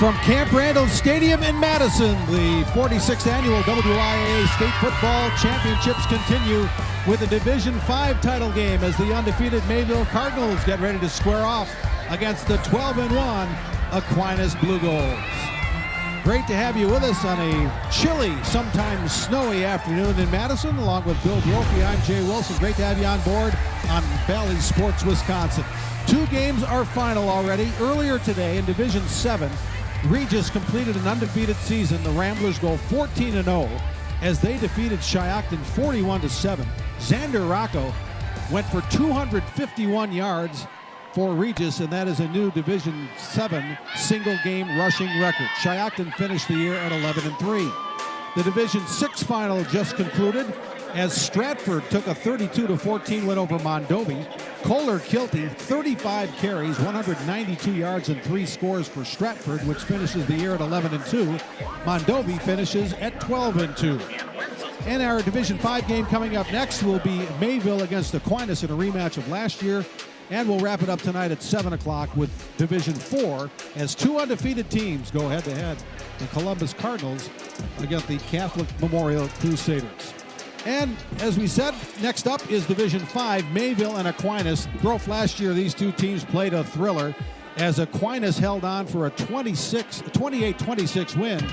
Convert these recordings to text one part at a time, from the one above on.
From Camp Randall Stadium in Madison, the 46th annual WIAA State Football Championships continue with a Division 5 title game as the undefeated Mayville Cardinals get ready to square off against the 12-1 Aquinas Blue Goals. Great to have you with us on a chilly, sometimes snowy afternoon in Madison. Along with Bill Brophy, I'm Jay Wilson. Great to have you on board on Valley Sports Wisconsin. Two games are final already. Earlier today in Division 7, Regis completed an undefeated season. The Ramblers go 14-0 as they defeated Shiocton 41-7. Xander Rocco went for 251 yards for Regis, and that is a new Division 7 single-game rushing record. Shiocton finished the year at 11-3. The Division 6 final just concluded as Stratford took a 32-14 win over Mondovi. Kohler Kilty, 35 carries, 192 yards, and 3 scores for Stratford, which finishes the year at 11-2. Mondovi finishes at 12-2. And our Division 5 game coming up next will be Mayville against Aquinas in a rematch of last year. And we'll wrap it up tonight at 7 o'clock with Division 4 as two undefeated teams go head-to-head. The Columbus Cardinals against the Catholic Memorial Crusaders. And as we said, next up is Division 5, Mayville and Aquinas. Broke last year, these two teams played a thriller as Aquinas held on for a 28-26 win,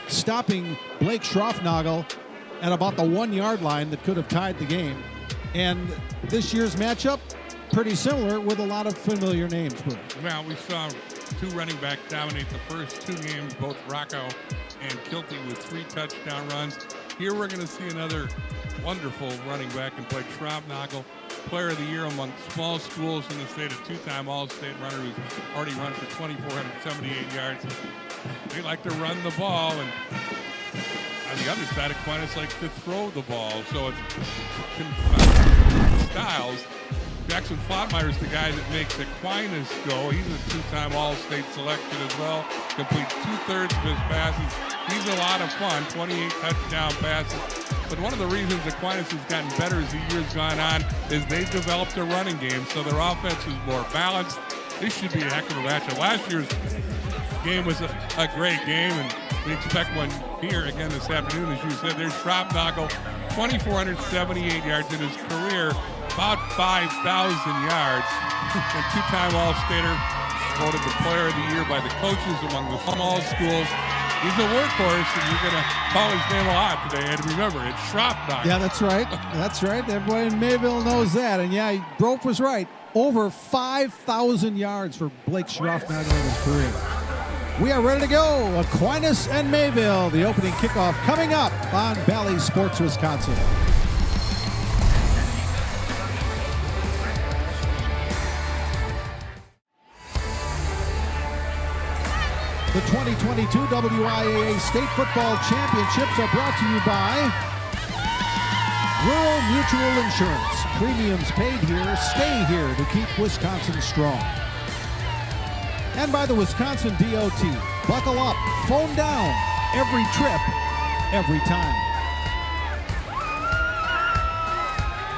stopping Blake Schroffnagel at about the 1-yard line that could have tied the game. And this year's matchup, pretty similar with a lot of familiar names. Well, we saw two running backs dominate the first two games, both Rocco and Kilty with 3 touchdown runs. Here we're going to see another wonderful running back in Blake Schroffnagel, player of the year among small schools in the state, a 2-time All-State runner who's already run for 2,478 yards. They like to run the ball, and on the other side, Aquinas likes to throw the ball, so it's styles. Jackson Flotmeyer's the guy that makes Aquinas go. He's a 2-time All-State selection as well. Completes 2/3 of his passes. He's a lot of fun, 28 touchdown passes. But one of the reasons Aquinas has gotten better as the year's gone on is they've developed a running game, so their offense is more balanced. This should be a heck of a matchup. Last year's game was a great game, and we expect one here again this afternoon. As you said, there's Schroffnagel, 2,478 yards in his career, about 5,000 yards, and 2-time All-Stater, voted the player of the year by the coaches among the small schools. He's a workhorse, and you're going to call his name a lot today. And remember, it's Schroffnagel. Yeah, that's right. That's right. Everybody in Mayville knows that. And yeah, Brope was right. Over 5,000 yards for Blake Schroffnagel in his career. We are ready to go. Aquinas and Mayville, the opening kickoff coming up on Valley Sports Wisconsin. The 2022 WIAA State Football Championships are brought to you by Rural Mutual Insurance. Premiums paid here, stay here to keep Wisconsin strong. And by the Wisconsin DOT. Buckle up, phone down, every trip, every time.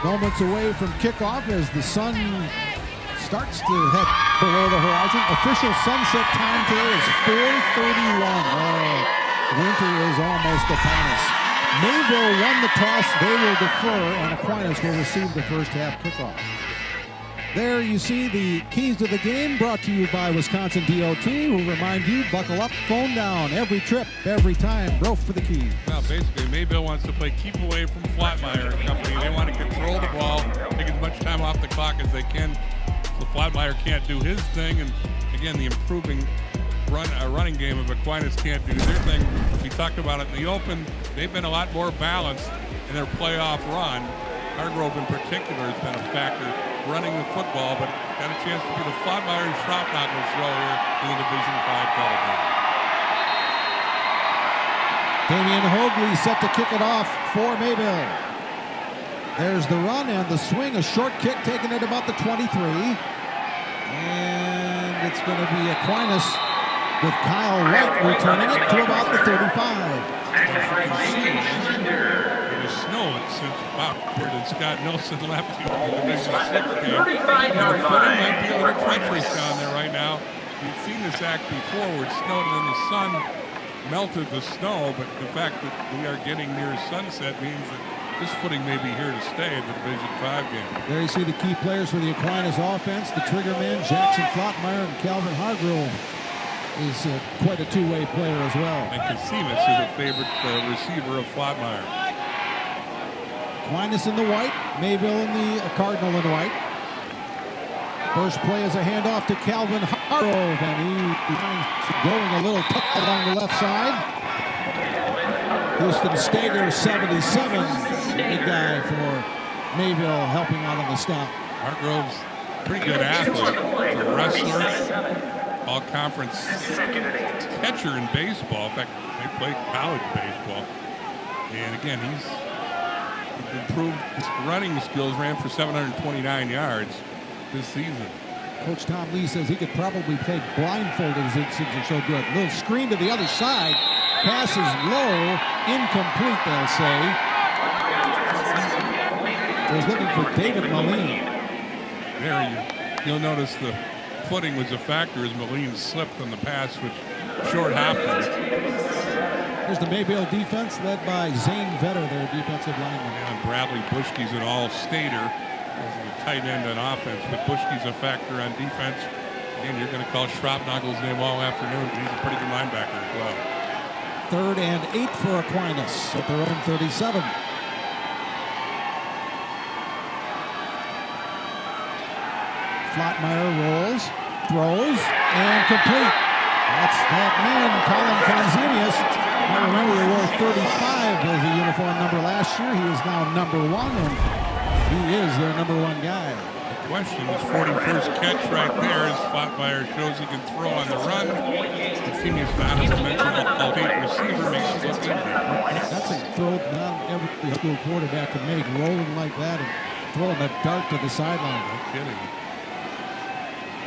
Moments away from kickoff as the sun starts to head below the horizon. Official sunset time today is 4:31. Oh, winter is almost upon us. Mayville won the toss. They will defer, and Aquinas will receive the first half kickoff. There you see the keys to the game brought to you by Wisconsin DOT, who remind you, buckle up, phone down, every trip, every time. Broke for the keys. Well, basically, Mayville wants to play keep away from Flotmeyer and company. They want to control the ball, take as much time off the clock as they can. So Flotmeyer can't do his thing, and again, the improving running game of Aquinas can't do their thing. We talked about it in the open. They've been a lot more balanced in their playoff run. Hargrove in particular has been a factor running the football, but got a chance to be the Flotmeyer and Schroffnagel show here in the Division 5 title game. Damian Hoagley set to kick it off for Mayville. There's the run and the swing, a short kick taken at about the 23. And it's going to be Aquinas with Kyle White returning it to about the 35. It is snowing since about here than Scott Nelson left here in the Division 6 game. And the footing might be a little treacherous down there right now. You've seen this act before where it snowed and then the sun melted the snow, but the fact that we are getting near sunset means that this footing may be here to stay in the Division 5 game. There you see the key players for the Aquinas offense, the trigger man, Jackson Flottmeyer, and Calvin Hargrove is quite a two-way player as well. And Casimas is a favorite receiver of Flottmeyer. Aquinas in the white, Mayville in the Cardinal in the white. First play is a handoff to Calvin Hargrove, and he finds going a little tough along the left side. Houston Stager, 77, big guy for Mayville, helping out on the stop. Hargrove's a pretty good athlete. He's a wrestler, all-conference catcher in baseball. In fact, they played college baseball. And again, he's improved his running skills, ran for 729 yards this season. Coach Tom Lee says he could probably play blindfolded as his things are so good. Little screen to the other side. Pass is low, incomplete, they'll say. So he's looking for David Moline. There you'll notice the footing was a factor as Moline slipped on the pass, which short hopped him. There's the Mayville defense led by Zane Vetter, their defensive lineman. And Bradley Bushke's an all-stater. This is a tight end on offense, but Bushke's a factor on defense. And you're going to call Schraubnagel's name all afternoon. He's a pretty good linebacker as well. 3rd and 8 for Aquinas at their own 37. Flottmeyer rolls, throws, and complete. That's that man, Colin Conzenius. I remember he wore 35 as a uniform number last year. He is now number 1, and he is their number 1 guy. The question is 41st catch right there as Flottmeyer shows he can throw on the run. Conzenius, the honorable mention, all-state receiver, makes it look easy. That's a throw not every school quarterback can make, rolling like that and throwing a dart to the sideline. No kidding.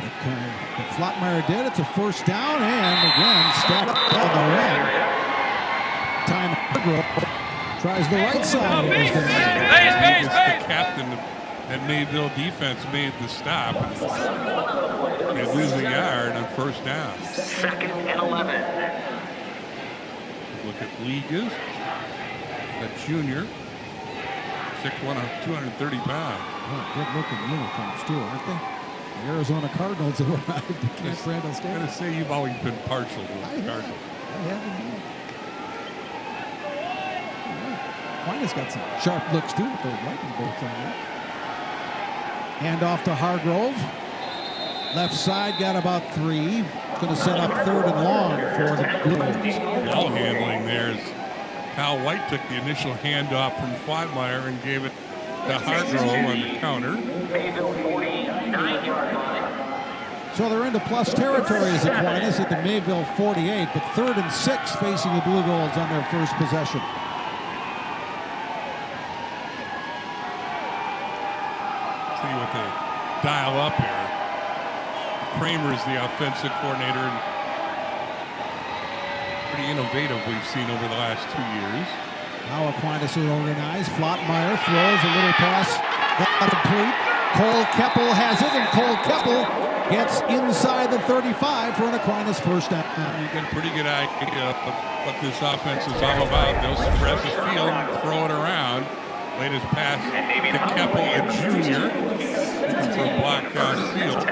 But Flottmeyer did. It's a first down, and again, stacked on the run. Time Hargrove tries the right side. It's the captain that Mayville defense made the stop. They lose a yard on first down. 2nd and 11. Look at Lee Gist, a junior, 6'1", 230 pounds. Oh, good-looking uniforms, too, aren't they? The Arizona Cardinals have arrived at Camp Randall Stadium. I'm going to say you've always been partial to the Cardinals. I have indeed. Aquinas got some sharp looks, too, with those lightning bolts on there. Hand off to Hargrove. Left side got about 3. Going to set up 3rd and long for the Blues. Ball handling there as Kyle White took the initial handoff from Flottmeyer and gave it to Hargrove on the counter. Mayville 49-yard line. So they're into plus territory as Aquinas at the Mayville 48, but 3rd and 6 facing the Blue Golds on their first possession. See what they dial up here. Kramer's the offensive coordinator, and pretty innovative we've seen over the last 2 years. Now Aquinas is organized. Flottmeyer throws a little pass, not complete. Cole Keppel has it, and Cole Keppel gets inside the 35 for an Aquinas first down. You get a pretty good idea of what this offense is all about. They'll spread the field and throw it around. Latest pass to Keppel, a junior, looking for a block downfield.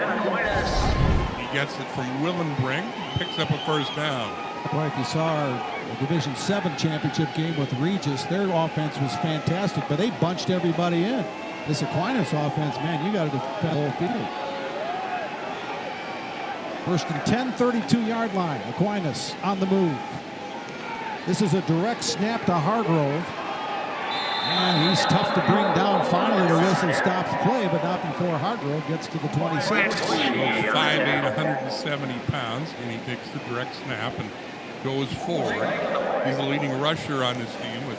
He gets it from Willenbrink, picks up a first down. Boy, if you saw our Division 7 championship game with Regis, their offense was fantastic, but they bunched everybody in. This Aquinas offense, man, you got to defend the whole field. First and 10, 32-yard line. Aquinas on the move. This is a direct snap to Hargrove. And he's tough to bring down. Finally, the whistle stops play, but not before Hargrove gets to the 26. 5'8", 170 pounds, and he takes the direct snap and goes forward. He's the leading rusher on this team with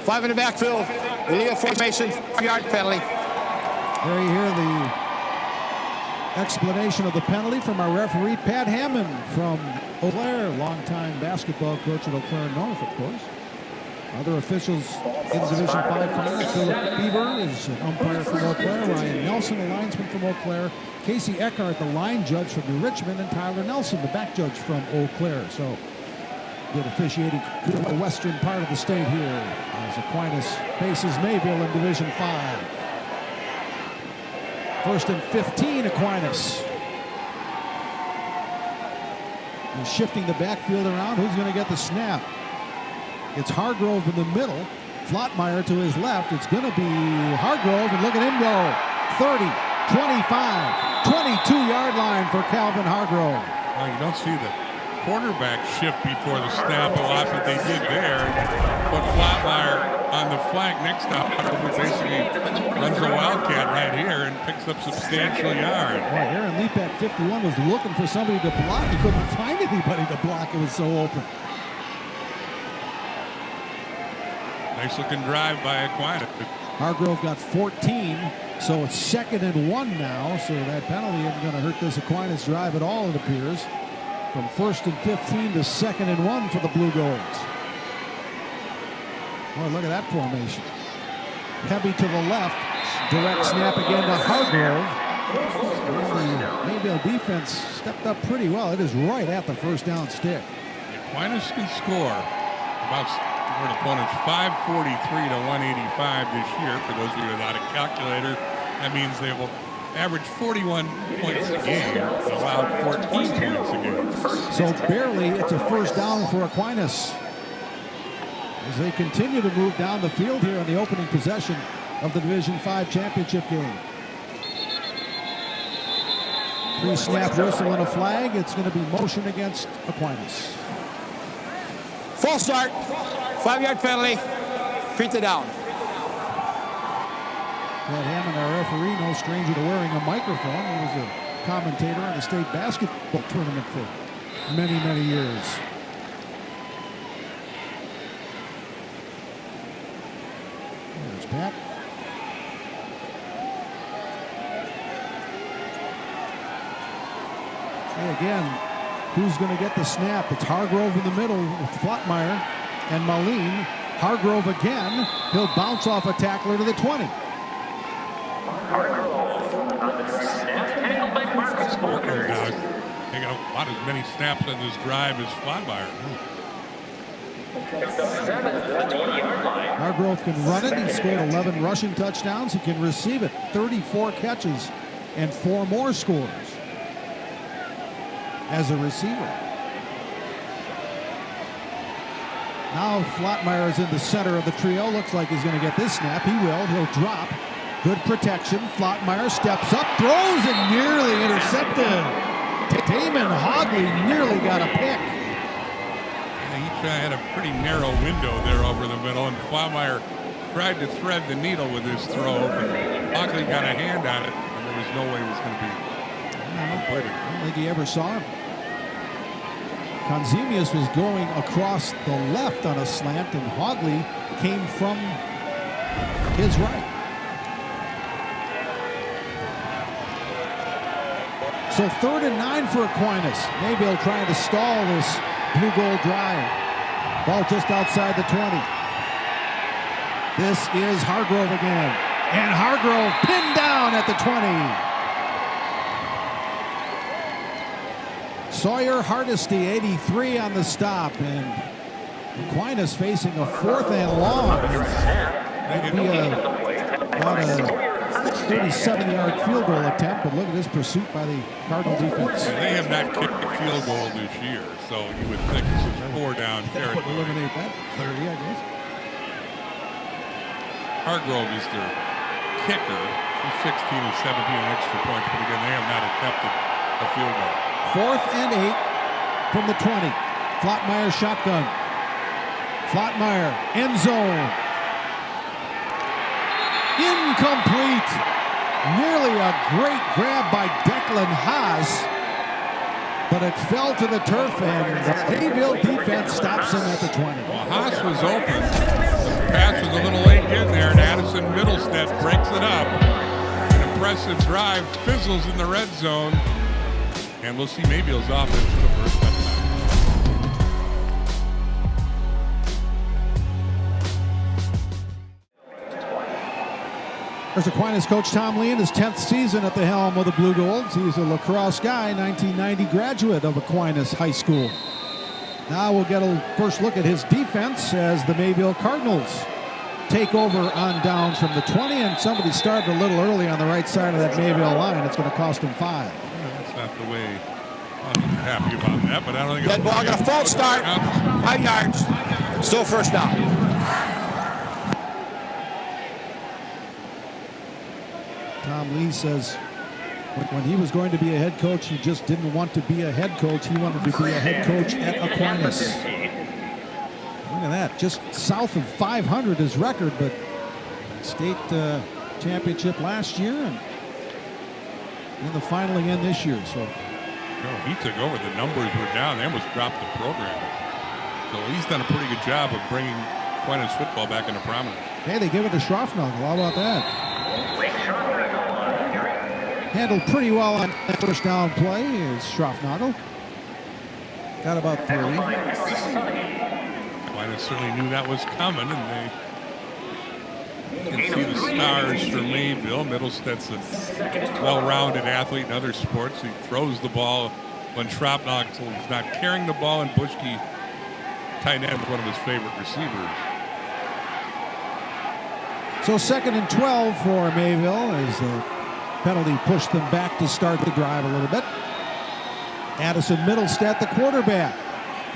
5 in the backfield. Illegal formation, 5-yard penalty. There you hear the explanation of the penalty from our referee, Pat Hammond from Eau Claire, longtime basketball coach at Eau Claire North, of course. Other officials in Division 5 finals: Philip Bieber is an umpire from Eau Claire, Ryan Nelson, a linesman from Eau Claire, Casey Eckhart, the line judge from New Richmond, and Tyler Nelson, the back judge from Eau Claire. So good officiating in the western part of the state here as Aquinas faces Mayville in Division 5. First and 15, Aquinas. And shifting the backfield around, who's going to get the snap? It's Hargrove in the middle. Flottmeyer to his left. It's going to be Hargrove, and look at him go. 30, 25, 22-yard line for Calvin Hargrove. Well, you don't see the quarterback shift before the snap a lot, but they did there. Put Flottmeyer on the flank next to Hargrove, basically runs a wildcat right here and picks up substantial yards. Boy, Aaron Leapak, 51, was looking for somebody to block. He couldn't find anybody to block. It was so open. Nice looking drive by Aquinas. Hargrove got 14, so it's 2nd and 1 now. So that penalty isn't going to hurt this Aquinas drive at all, it appears. From 1st and 15 to 2nd and 1 for the Blue Golds. Oh, look at that formation. Heavy to the left. Direct snap again to Hargrove. The Mayville defense stepped up pretty well. It is right at the first down stick. Aquinas can score about their opponents 543 to 185 this year. For those of you without a calculator, that means they will average 41 points a game, allowed 14 points a game. So barely it's a first down for Aquinas as they continue to move down the field here on the opening possession of the Division 5 championship game. Pre-snap whistle and a flag. It's going to be motion against Aquinas. False start. 5-yard penalty. 3rd down. Brad Hammond, our referee, no stranger to wearing a microphone. He was a commentator on the state basketball tournament for many, many years. There's Pat. And again, who's going to get the snap? It's Hargrove in the middle with Flottmeyer and Moline. Hargrove again. He'll bounce off a tackler to the 20. They got about as many snaps on this drive as Flottmeyer. Hargrove can run it. He scored 11 rushing touchdowns. He can receive it. 34 catches and 4 more scores as a receiver. Now Flottmeyer is in the center of the trio. Looks like he's going to get this snap. He will. He'll drop. Good protection. Flottmeyer steps up, throws, and nearly intercepted. Damon Hogley nearly got a pick. Yeah, he had a pretty narrow window there over the middle, and Flottmeyer tried to thread the needle with his throw, but Hogley got a hand on it, and there was no way it was going to be completed. I don't think he ever saw him. Konzemius was going across the left on a slant, and Hogley came from his right. So 3rd and 9 for Aquinas. Mayville trying to stall this blue gold drive. Ball just outside the 20. This is Hargrove again. And Hargrove pinned down at the 20. Sawyer Hardesty, 83 on the stop. And Aquinas facing a 4th and long. Maybe about a 37-yard field goal attempt, but look at this pursuit by the Cardinal defense. And they have not kicked a field goal this year, so you would think this is 4 down territory. Eliminate that clearly, I guess. Hargrove is their kicker. He's 16 and 17 extra points, but again, they have not attempted a field goal. 4th and 8 from the 20. Flottmeyer shotgun. Flottmeyer, end zone. Incomplete. Nearly a great grab by Declan Haas, but it fell to the turf, and the Mayville defense stops him at the 20. Well, Haas was open. The pass was a little late getting there, and Addison Middlestead breaks it up. An impressive drive, fizzles in the red zone, and we'll see Mayville's offense for the first time. There's Aquinas coach Tom Lee in his 10th season at the helm of the Blue Golds. He's a lacrosse guy, 1990 graduate of Aquinas High School. Now we'll get a first look at his defense as the Mayville Cardinals take over on downs from the 20, and somebody started a little early on the right side of that Mayville line. It's going to cost him 5. That's not the way. I'm happy about that, but I don't think Dead ball, got a false start. 5 yards. Still first down. Tom Lee says when he was going to be a head coach, he just didn't want to be a head coach. He wanted to be a head coach at Aquinas. Look at that, just south of 500 his record, but state championship last year and in the final again this year. So he took over. The numbers were down. They almost dropped the program. So he's done a pretty good job of bringing Aquinas football back into prominence. Hey, they give it to Schroffnagel. How about that? Handled pretty well on that first down play is Schroffnagel. Got about 3. Aquinas certainly knew that was coming, and they can see the stars for Mayville. Middlestead's a well-rounded athlete in other sports. He throws the ball when Schroffnagel is not carrying the ball, and Buschke, tight end, one of his favorite receivers. So 2nd and 12 for Mayville as the penalty pushed them back to start the drive a little bit. Addison Middlestead, the quarterback,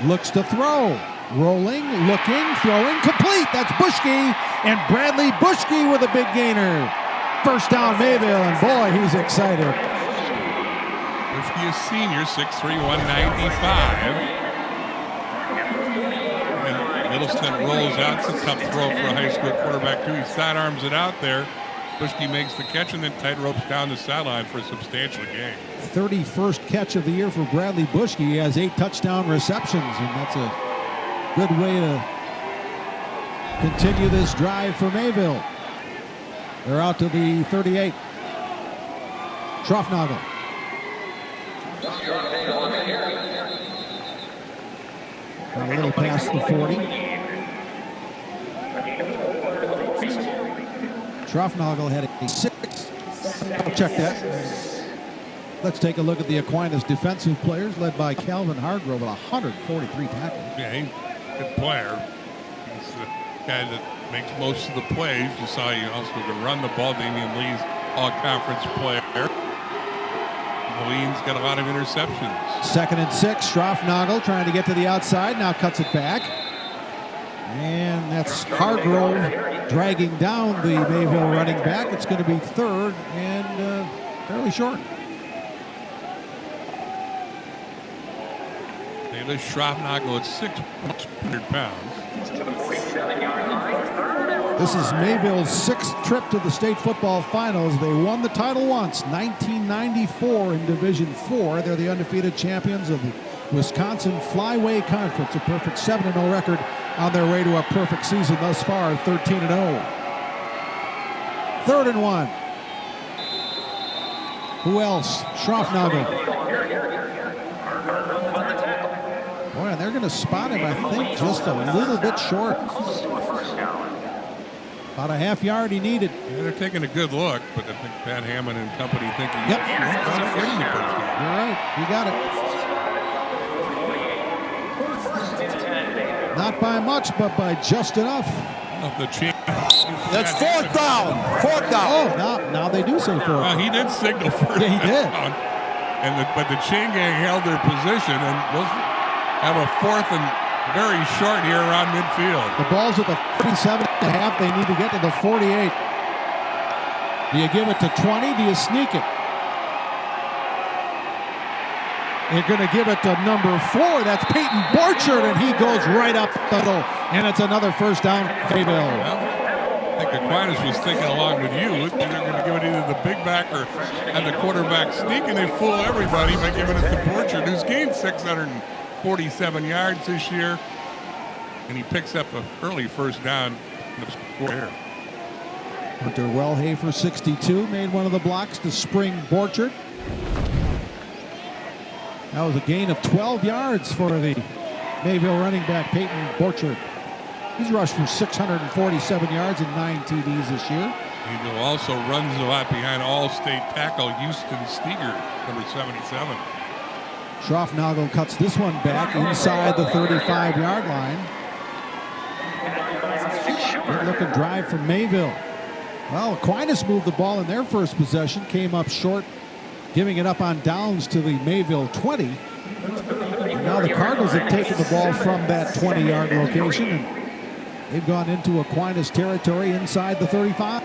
looks to throw. Rolling, looking, throwing, complete. That's Buschke, and Bradley Buschke with a big gainer. First down Mayville, and boy, he's excited. Buschke is senior, 6'3", 195. Middlestead rolls out. It's a tough throw for a high school quarterback, too. He sidearms it out there. Buschke makes the catch and then tight ropes down the sideline for a substantial gain. 31st catch of the year for Bradley Buschke. He has 8 touchdown receptions, and that's a good way to continue this drive for Mayville. They're out to the 38. Schroffnagel. A little past the 40. Schroffnagel had a 6. I'll check that. Let's take a look at the Aquinas defensive players, led by Calvin Hargrove with 143 tackles. Yeah, he's a good player. He's the guy that makes most of the plays. You saw he also can run the ball. Damian Lee's all-conference player. Lee's got a lot of interceptions. 2nd and 6. Schroffnagel trying to get to the outside. Now cuts it back. And that's Hargrove dragging down the Mayville running back. It's going to be 3rd and fairly short. This Schroffnagel at 600 pounds. This is Mayville's 6th trip to the state football finals. They won the title once, 1994 in Division 4. They're the undefeated champions of the Wisconsin Flyway Conference, a perfect 7-0 record on their way to a perfect season thus far, 13-0. 3rd and 1. Who else? Schroffnagel. Boy, and they're going to spot him, I think, just a little bit short. About a half yard he needed. Yeah, they're taking a good look, but I think Pat Hammond and company thinking, yep, the first down. You're right. You got it. Not by much, but by just enough. That's 4th down. 4th down. Oh, now they do say 4th. Well, he did signal first yeah, he did. down. But the chain gang held their position, and we'll have a 4th and very short here around midfield. The ball's at the 47.5. They need to get to the 48. Do you give it to 20? Do you sneak it? They're going to give it to number 4. That's Peyton Borchard, and he goes right up the middle. And it's another first down, Mayville. Well, I think Aquinas was thinking along with you. They're going to give it either the big back or have the quarterback sneak, and they fool everybody by giving it to Borchard, who's gained 647 yards this year. And he picks up an early first down in the score here. Hunter Wellhafer, 62, made one of the blocks to spring Borchard. That was a gain of 12 yards for the Mayville running back, Peyton Borchard. He's rushed for 647 yards and 9 TDs this year. Mayville also runs a lot behind All-State tackle Houston Steger, number 77. Schroffnagel cuts this one back inside the 35-yard line. Good looking drive from Mayville. Well, Aquinas moved the ball in their first possession, came up short, giving it up on downs to the Mayville 20. And now the Cardinals have taken the ball from that 20-yard location, and they've gone into Aquinas territory inside the 35.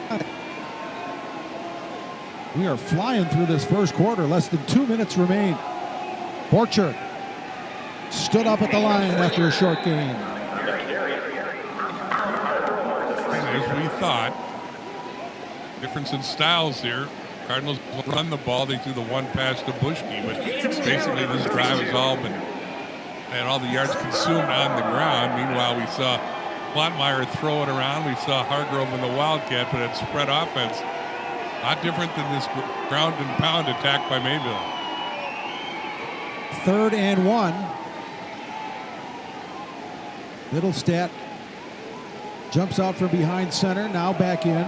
We are flying through this first quarter. Less than 2 minutes remain. Borchert stood up at the line after a short gain. As we thought, difference in styles here. Cardinals run the ball. They threw the one pass to Bushke, but basically this drive has all been, and all the yards consumed on the ground. Meanwhile, we saw Blottmeyer throw it around. We saw Hargrove in the Wildcat, but it's spread offense. Not different than this ground and pound attack by Mayville. 3rd and 1. Middlestat jumps out from behind center, now back in.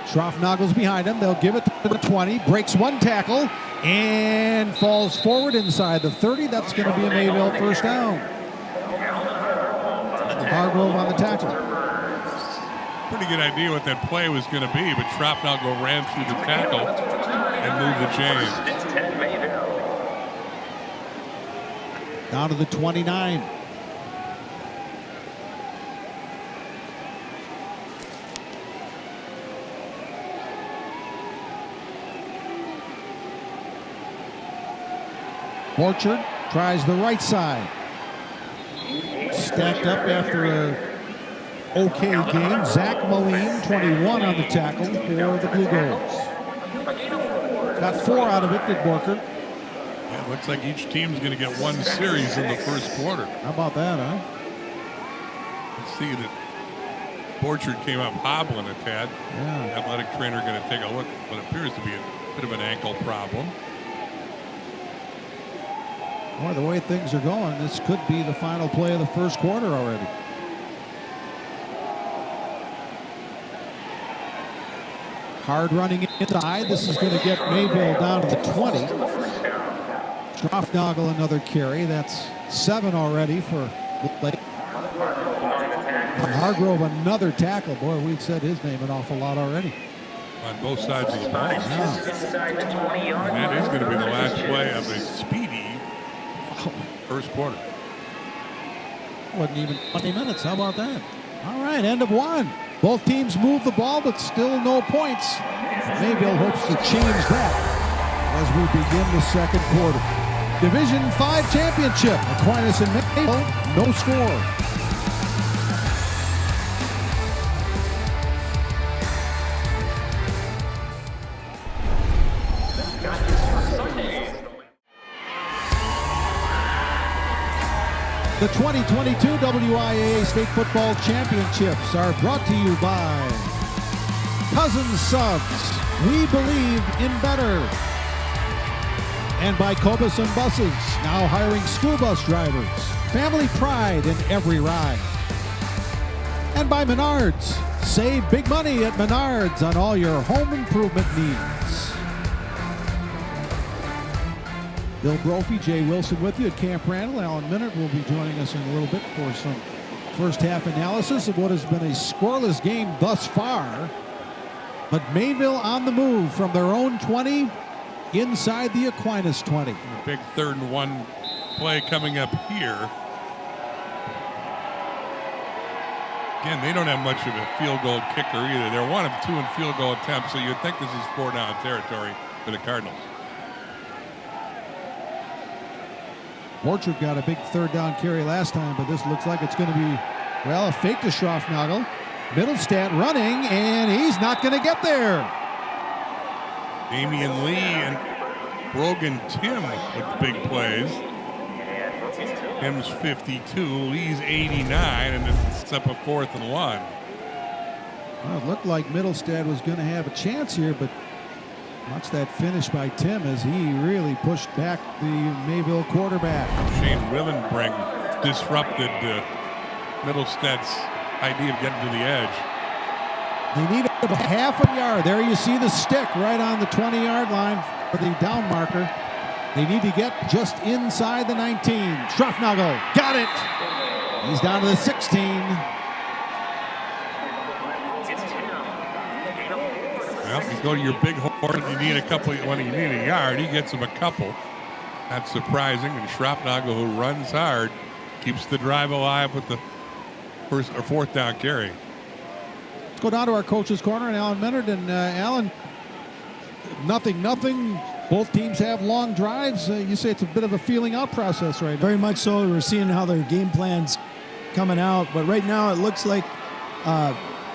Schroffnagel's behind him. They'll give it to the 20, breaks one tackle, and falls forward inside the 30. That's going to be a Mayville first down. Hargrove on the tackle. Pretty good idea what that play was going to be, but Schroffnagel ran through the tackle and moved the chains. Down to the 29. Borchert tries the right side. Stacked up after a okay game. Zach Moline, 21 on the tackle for the Blue Goals. Got 4 out of it, did Borchert. Yeah, looks like each team's going to get one series in the first quarter. How about that, huh? Let's see that Borchert came up hobbling a tad. Yeah. Athletic trainer going to take a look at what appears to be a bit of an ankle problem. Boy, the way things are going, this could be the final play of the first quarter already. Hard running inside. This is going to get Mayville down to the 20. Schroffnagel another carry. That's 7 already for Blake. And Hargrove another tackle. Boy, we've said his name an awful lot already. On both sides of the ball. Yeah. And that is going to be the last play of a speedy first quarter. Wasn't even 20 minutes. How about that? All right, end of 1. Both teams move the ball, but still no points. Mayville hopes to change that as we begin the second quarter. Division 5 championship. Aquinas and Mayville, no score. The 2022 WIAA State Football Championships are brought to you by Cousins Subs. We believe in better. And by Cobus and Buses, now hiring school bus drivers. Family pride in every ride. And by Menards. Save big money at Menards on all your home improvement needs. Bill Brophy, Jay Wilson with you at Camp Randall. Alan Minert will be joining us in a little bit for some first half analysis of what has been a scoreless game thus far. But Mayville on the move from their own 20 inside the Aquinas 20. A big 3rd and 1 play coming up here. Again, they don't have much of a field goal kicker either. They're 1 of 2 in field goal attempts, so you'd think this is 4-down territory for the Cardinals. Borchert got a big 3rd down carry last time, but this looks like it's going to be, well, a fake to Schroffnagel. Middlestat running, and he's not going to get there. Damian Lee and Brogan Tim with big plays. Tim's 52, Lee's 89, and it's up a 4th and 1. Well, it looked like Middlestat was going to have a chance here, but watch that finish by Tim as he really pushed back the Mayville quarterback. Shane Willenbrink disrupted Middlestat's idea of getting to the edge. They need about half a yard. There you see the stick right on the 20-yard line for the down marker. They need to get just inside the 19. Schroffnagel got it. He's down to the 16. Well, you go to your big horse, you need a couple. When you need a yard, he gets him a couple. That's surprising. And Schroffnagel, who runs hard, keeps the drive alive with the first or fourth down carry. Let's go down to our coach's corner and Alan Menard. And Alan, nothing. Both teams have long drives. You say it's a bit of a feeling out process right now. Very much so. We're seeing how their game plan's coming out. But right now it looks like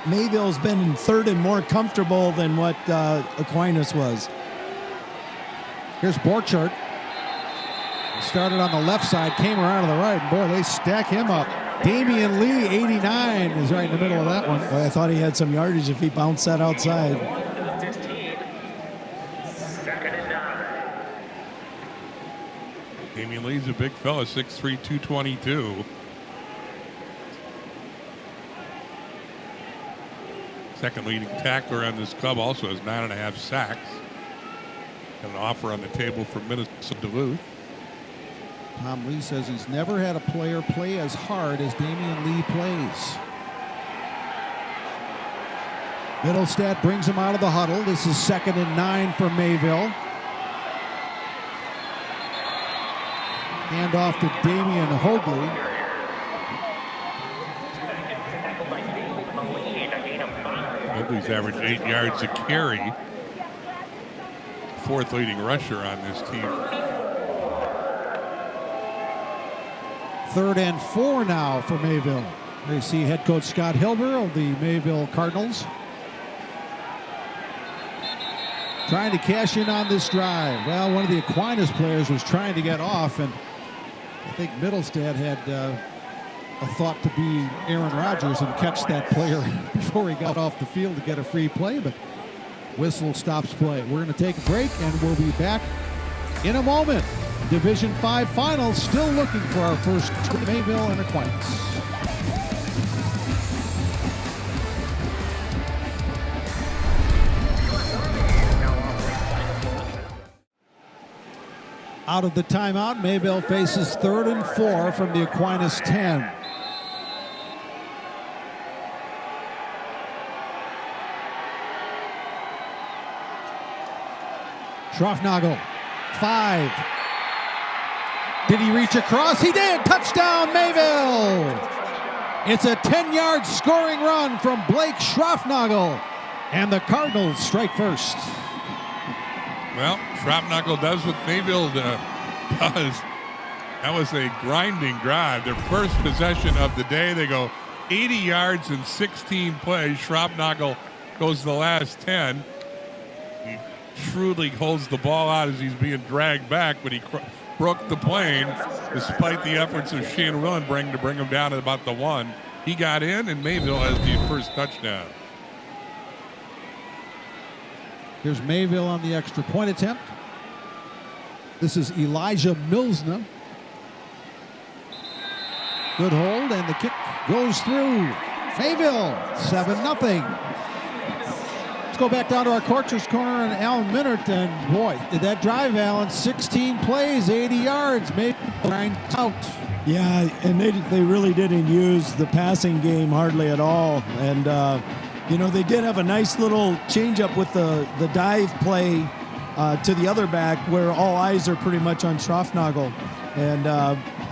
Mayville's been in third and more comfortable than what Aquinas was. Here's Borchardt. Started on the left side, came around to the right, and boy, they stack him up. Damian Lee, 89, is right in the middle of that one. Boy, I thought he had some yardage if he bounced that outside. 15. Second and 9. Damian Lee's a big fella, 6'3", 222. Second leading tackler on this club, also has 9.5 sacks. Got an offer on the table for Minnesota Duluth. Tom Lee says he's never had a player play as hard as Damian Lee plays. Middlestad brings him out of the huddle. This is 2nd and 9 for Mayville. Hand off to Damian Hoadley. Hoadley's averaged 8 yards a carry. Fourth leading rusher on this team. 3rd and 4 now for Mayville. There you see head coach Scott Hilber of the Mayville Cardinals. Trying to cash in on this drive. Well, one of the Aquinas players was trying to get off, and I think Middlestad had a thought to be Aaron Rodgers and catch that player before he got off the field to get a free play, but whistle stops play. We're going to take a break, and we'll be back in a moment. Division 5 finals, still looking for our first Mayville and Aquinas. Out of the timeout, Mayville faces 3rd and 4 from the Aquinas 10. Schroffnagel, 5. Did he reach across? He did! Touchdown, Mayville! It's a 10-yard scoring run from Blake Schroffnagel, and the Cardinals strike first. Well, Schroffnagel does what Mayville does. That was a grinding drive. Their first possession of the day. They go 80 yards in 16 plays. Schroffnagel goes the last 10. He shrewdly holds the ball out as he's being dragged back, but he broke the plane despite the efforts of Shane Willenbring to bring him down at about the 1. He got in, and Mayville has the first touchdown. Here's Mayville on the extra point attempt. This is Elijah Milsna. Good hold, and the kick goes through. Mayville, 7-0. Let's go back down to our coach's corner and Alan Minard. And boy, did that drive, Alan. 16 plays, 80 yards. Mayville grinds out. Yeah, and they really didn't use the passing game hardly at all. And, they did have a nice little changeup with the dive play to the other back where all eyes are pretty much on Schroffnagel. And,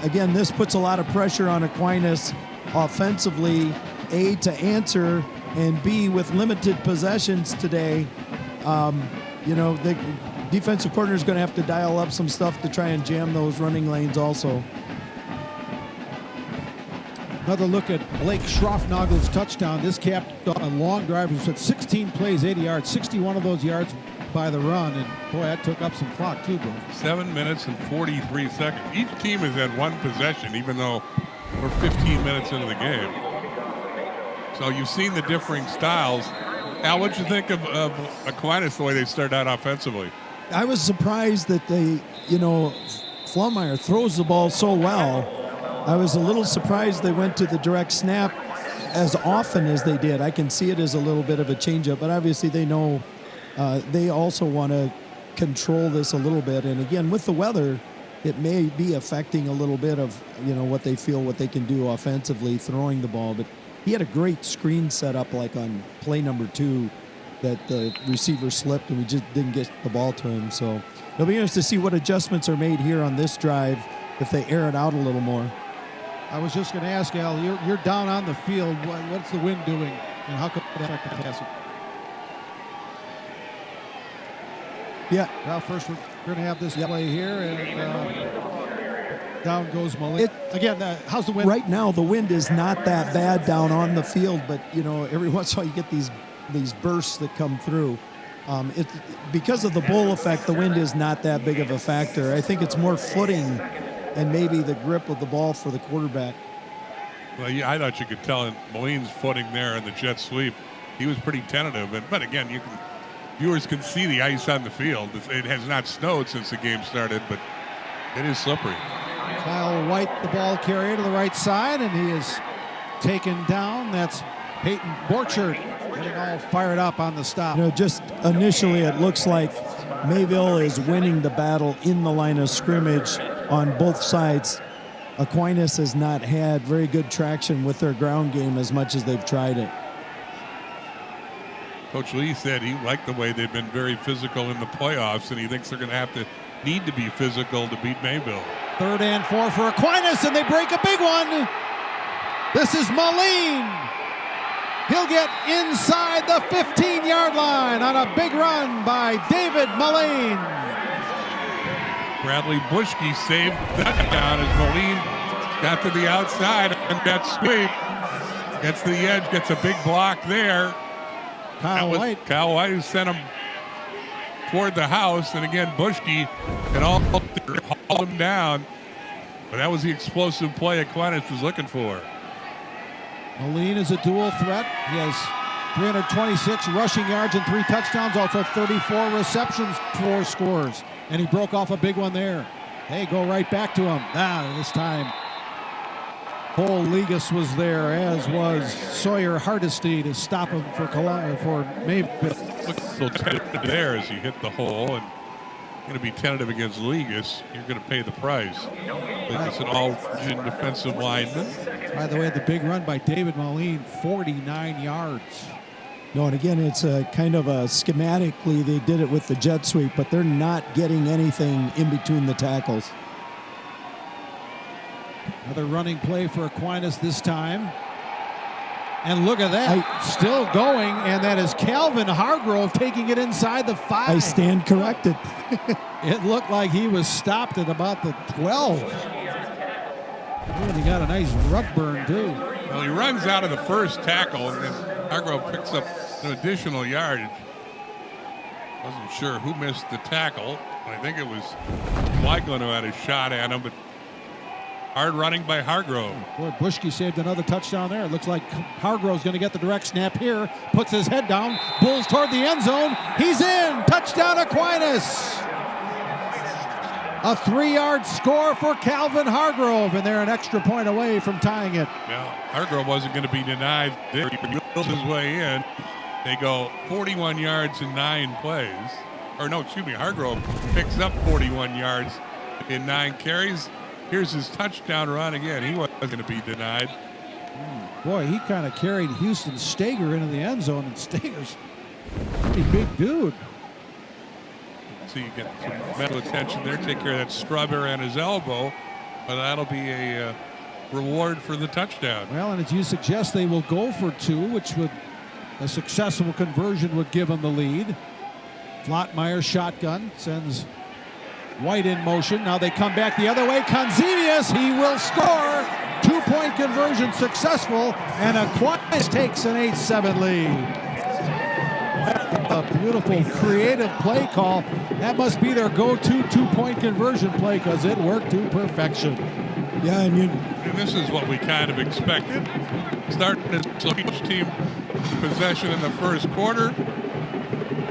again, this puts a lot of pressure on Aquinas offensively, A, to answer, and B, with limited possessions today. The defensive coordinator is going to have to dial up some stuff to try and jam those running lanes also. Another look at Blake Schroffnagel's touchdown. This capped on a long drive. He said 16 plays, 80 yards, 61 of those yards by the run. And boy, that took up some clock too, bro. 7 minutes and 43 seconds. Each team has had one possession, even though we're 15 minutes into the game. So you've seen the differing styles. Al, what'd you think of Aquinas, the way they started out offensively? I was surprised that Flummeyer throws the ball so well. I was a little surprised they went to the direct snap as often as they did. I can see it as a little bit of a changeup, but obviously they know they also want to control this a little bit. And again, with the weather, it may be affecting a little bit of, what they feel, what they can do offensively throwing the ball. But he had a great screen set up, like on play number 2, that the receiver slipped and we just didn't get the ball to him. So it'll be interesting to see what adjustments are made here on this drive if they air it out a little more. I was just going to ask, Al, you're down on the field. What's the wind doing, and how could that affect the passing? Yeah. Well, first we're going to have this play here, and down goes Malik. Again, how's the wind? Right now, the wind is not that bad down on the field, but, every once in a while you get these bursts that come through. Because of the bull effect, the wind is not that big of a factor. I think it's more footing and maybe the grip of the ball for the quarterback. Well, yeah, I thought you could tell in Maline's footing there in the jet sweep. He was pretty tentative, but again, viewers can see the ice on the field. It has not snowed since the game started, but it is slippery. Kyle White, the ball carrier to the right side, and he is taken down. That's Peyton Borchard getting all fired up on the stop. Just initially it looks like Mayville is winning the battle in the line of scrimmage on both sides. Aquinas has not had very good traction with their ground game as much as they've tried it. Coach Lee said he liked the way they've been very physical in the playoffs, and he thinks they're going to need to be physical to beat Mayville. 3rd and 4 for Aquinas, and they break a big one. This is Moline. He'll get inside the 15-yard line on a big run by David Moline. Bradley Bushke saved that down as Moline got to the outside and that sweep. Gets to the edge, gets a big block there. Kyle White sent him toward the house, and again, Bushke can all haul him down. But that was the explosive play Aquinas was looking for. Moline is a dual threat. He has 326 rushing yards and 3 touchdowns, also 34 receptions, 4 scores. And he broke off a big one there. They go right back to him. This time, Cole Legas was there, as was Sawyer Hardesty to stop him for Mayville. Looked a little tentative there as he hit the hole, and going to be tentative against Legas. You're going to pay the price. It's an all-region defensive lineman. By the way, the big run by David Moline, 49 yards. No, and again, it's kind of schematically they did it with the jet sweep, but they're not getting anything in between the tackles. Another running play for Aquinas this time. And look at that, still going, and that is Calvin Hargrove taking it inside the 5. I stand corrected. It looked like he was stopped at about the 12. And he got a nice rug burn, too. Well, he runs out of the first tackle, and then Hargrove picks up an additional yardage. Wasn't sure who missed the tackle. I think it was Weiglin who had a shot at him, but hard running by Hargrove. Boy, Bushke saved another touchdown there. It looks like Hargrove's going to get the direct snap here. Puts his head down. Bulls toward the end zone. He's in. Touchdown Aquinas. A 3-yard score for Calvin Hargrove, and they're an extra point away from tying it. Well, Hargrove wasn't going to be denied there. He built his way in. They go 41 yards in 9 plays. Hargrove picks up 41 yards in 9 carries. Here's his touchdown run again. He wasn't going to be denied. Boy, he kind of carried Houston Stager into the end zone, and Stager's a pretty big dude. So you get some mental attention there. Take care of that strawberry on his elbow. But that'll be a reward for the touchdown. Well, and as you suggest, they will go for 2, which would a successful conversion would give them the lead. Flottmeyer shotgun sends White in motion. Now they come back the other way. Conzenius, he will score. 2-point conversion successful, and Aquinas takes an 8-7 lead. A beautiful, creative play call. That must be their go-to 2-point conversion play because it worked to perfection. Yeah, and this is what we kind of expected. Starting as each team possession in the first quarter.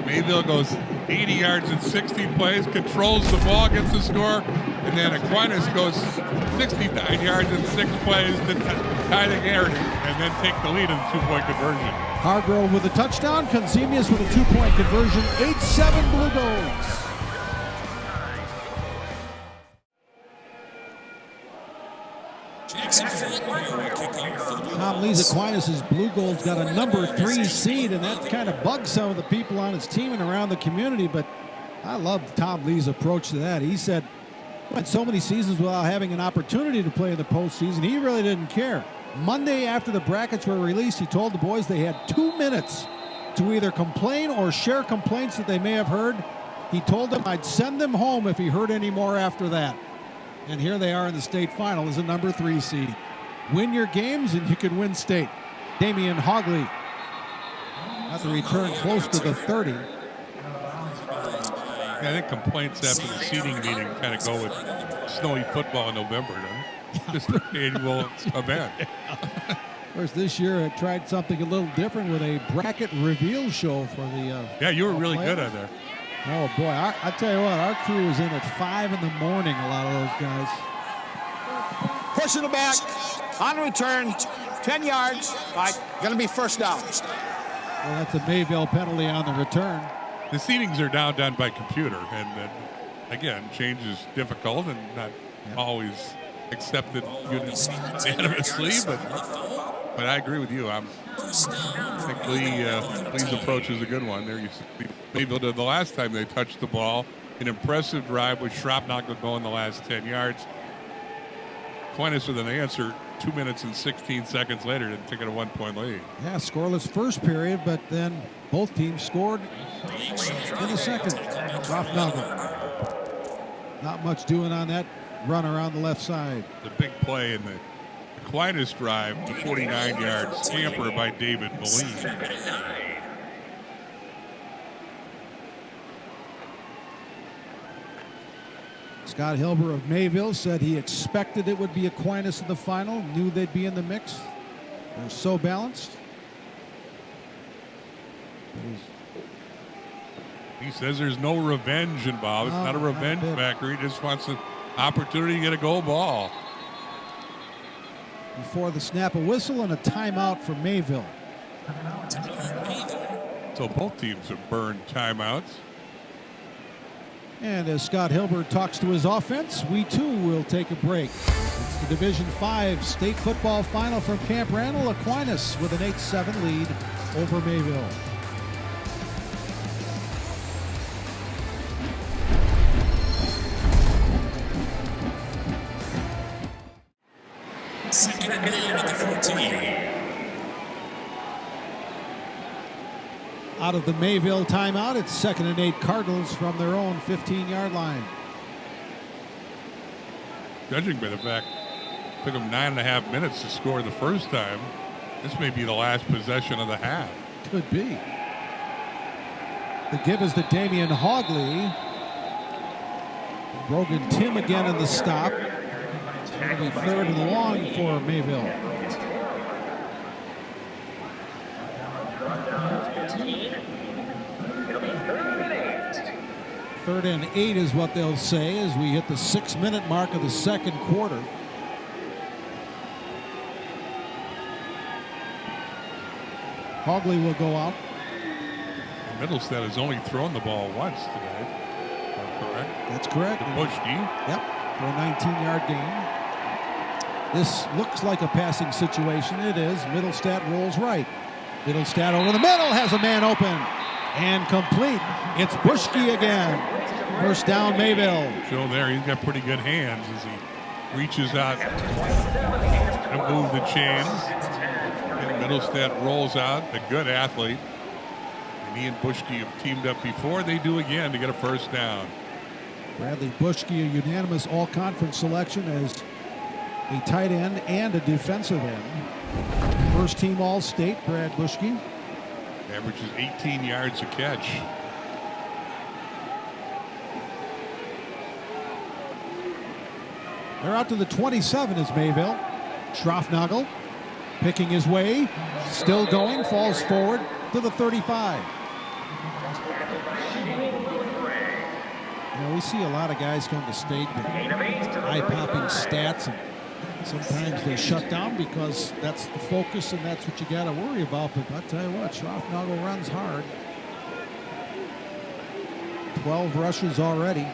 Mayville goes 80 yards in 60 plays, controls the ball, gets the score, and then Aquinas goes 69 yards in 6 plays to tie the game and then take the lead in the 2-point conversion. Hargrove with a touchdown. Consemius with a 2-point conversion. 8-7 Blue Goals. Tom Lee's Aquinas' Blue Gold's got a number 3 seed, and that kind of bugs some of the people on his team and around the community, but I love Tom Lee's approach to that. He said, went so many seasons without having an opportunity to play in the postseason, he really didn't care. Monday, after the brackets were released, he told the boys they had 2 minutes to either complain or share complaints that they may have heard. He told them I'd send them home if he heard any more after that. And here they are in the state final as a number 3 seed. Win your games and you can win state. Damian Hogley at the return close to the 30. Yeah, I think complaints after the seeding meeting kind of go with snowy football in November, doesn't it? Just an annual event. Of course, this year I tried something a little different with a bracket reveal show for the yeah, you were really players. good on there. Oh, boy. I tell you what, our crew was in at 5 in the morning, a lot of those guys. Pushing it back. On return. 10 yards. Going to be first down. Well, that's a Mayville penalty on the return. The seedings are now done by computer, and again, change is difficult and not always accepted unanimously, but I agree with you. I think Lee's approach is a good one. There you see Mayville did the last time they touched the ball. An impressive drive with Schropnagle going the last 10 yards. Aquinas with an answer 2 minutes and 16 seconds later to take it a 1-point lead. Yeah, scoreless first period, but then both teams scored in the second. Schropnagle. Not much doing on that run around the left side. The big play in the Aquinas drive, the 49 yards scamper by David Moline. Scott Hilber of Mayville said he expected it would be Aquinas in the final, knew they'd be in the mix. They're so balanced. He says there's no revenge involved. It's not a revenge factor. He just wants an opportunity to get a goal ball. Before the snap, a whistle and a timeout for Mayville. So both teams have burned timeouts. And as Scott Hilbert talks to his offense, we too will take a break. It's the Division 5 state football final from Camp Randall. Aquinas with an 8-7 lead over Mayville. Second and 9 at the 14. Out of the Mayville timeout, it's 2nd and 8 Cardinals from their own 15-yard line. Judging by the fact it took them 9.5 minutes to score the first time, this may be the last possession of the half. Could be. The give is to Damian Hogley. Brogan Tim again in the stop. It'll be 3rd and long for Mayville. Third and 8 is what they'll say as we hit the 6-minute mark of the second quarter. Hogley will go out. Middlestead has only thrown the ball once today. Correct? That's correct. To Bushke. Yep, for a 19-yard gain. This looks like a passing situation. It is. Middlestead rolls right. Middlestead over the middle, has a man open and complete. It's Bushke again. First down, Mayville. So there, he's got pretty good hands as he reaches out and move the chains. And Middlestead rolls out, a good athlete. And he and Bushke have teamed up before. They do again to get a first down. Bradley Bushke, a unanimous all-conference selection as a tight end and a defensive end. First team All-State, Brad Bushke. Averages 18 yards a catch. They're out to the 27 is Mayville. Schropnagle picking his way, still going, falls forward to the 35. We see a lot of guys come to state with eye-popping stats, and sometimes they shut down because that's the focus and that's what you got to worry about. But I'll tell you what, Schroffnagel runs hard. 12 rushes already.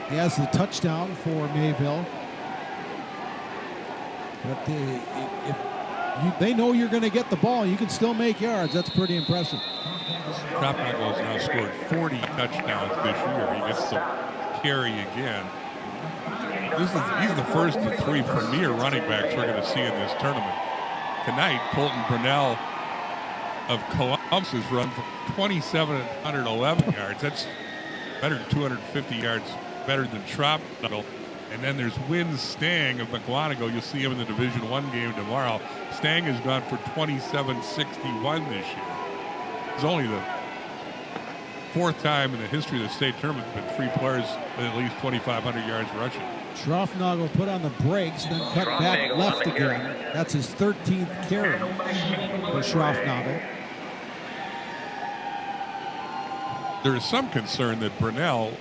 He has the touchdown for Mayville. But they know you're going to get the ball. You can still make yards. That's pretty impressive. Schroffnagel has now scored 40 touchdowns this year. He gets to carry again. He's the first of 3 premier running backs we're going to see in this tournament. Tonight, Colton Brunell of Columbus has run for 2,711 yards. That's better than 250 yards better than Schroffnagel. And then there's Wynn Stang of McGuanago. You'll see him in the Division I game tomorrow. Stang has gone for 2,761 this year. It's only the 4th time in the history of the state tournament that 3 players with at least 2,500 yards rushing. Schroffnagel put on the brakes, then cut back left again. That's his 13th carry for Schroffnagel. There is some concern that Brunell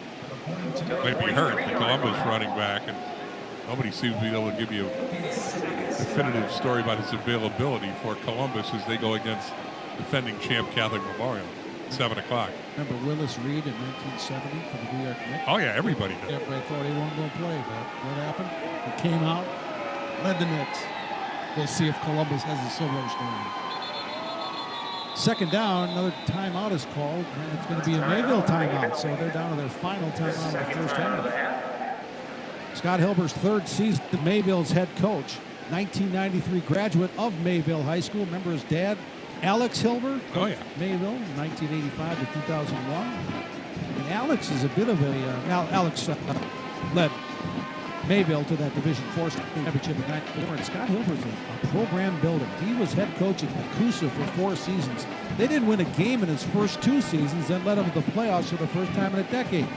might be hurt, the Columbus running back, and nobody seems to be able to give you a definitive story about his availability for Columbus as they go against defending champ Catholic Memorial. 7 o'clock. Remember Willis Reed in 1970 for the New York Knicks? Oh, yeah, everybody did. Everybody thought he wasn't going to play, but what happened? He came out, led the Knicks. We'll see if Columbus has a similar story. 2nd down, another timeout is called, and it's going to be a Mayville timeout, so they're down to their final timeout of the first half. Scott Hilber's 3rd season as Mayville's head coach, 1993 graduate of Mayville High School. Remember his dad, Alex Hilber? Oh, yeah. Mayville, 1985 to 2001. And Alex is a bit of a, Alex led Mayville to that Division IV championship in 1994. And Scott Hilber's a program builder. He was head coach at Nakusa for 4 seasons. They didn't win a game in his first 2 seasons, then led him to the playoffs for the first time in a decade.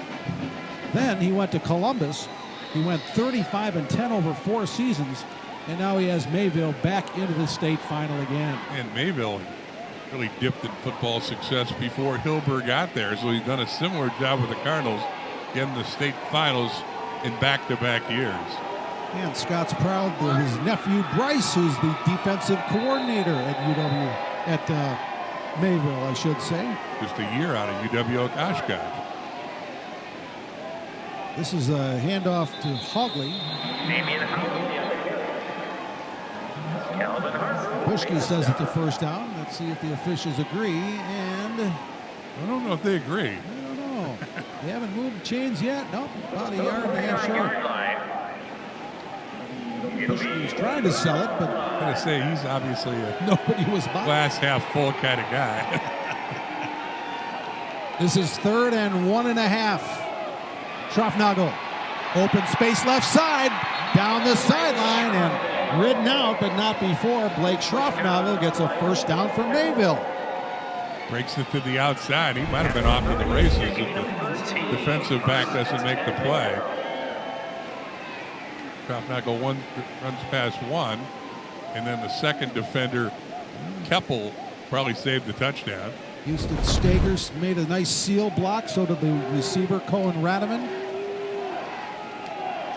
Then he went to Columbus. He went 35-10 over 4 seasons, and now he has Mayville back into the state final again. And Mayville really dipped in football success before Hilber got there, so he's done a similar job with the Cardinals, getting the state finals in back-to-back years. And Scott's proud of his nephew Bryce, who's the defensive coordinator at Mayville, I should say. Just a year out of UW Oshkosh. This is a handoff to Hogley. Bushke says it's a first down. Let's see if the officials agree. And I don't know if they agree. I don't know. They haven't moved the chains yet. Nope, about a yard and a half short. Bushke was trying to sell it, but I'm going to say he's obviously a nobody was buying. glass half full kind of guy. This is 3rd and 1.5. Schroffnagel, open space left side, down the sideline, and ridden out, but not before. Blake Schroffnagel gets a first down for Mayville. Breaks it to the outside. He might have been off to the races if the defensive back doesn't make the play. Schroffnagel runs past one, and then the second defender, Keppel, probably saved the touchdown. Houston Stagers made a nice seal block, so did the receiver Cohen Rademan.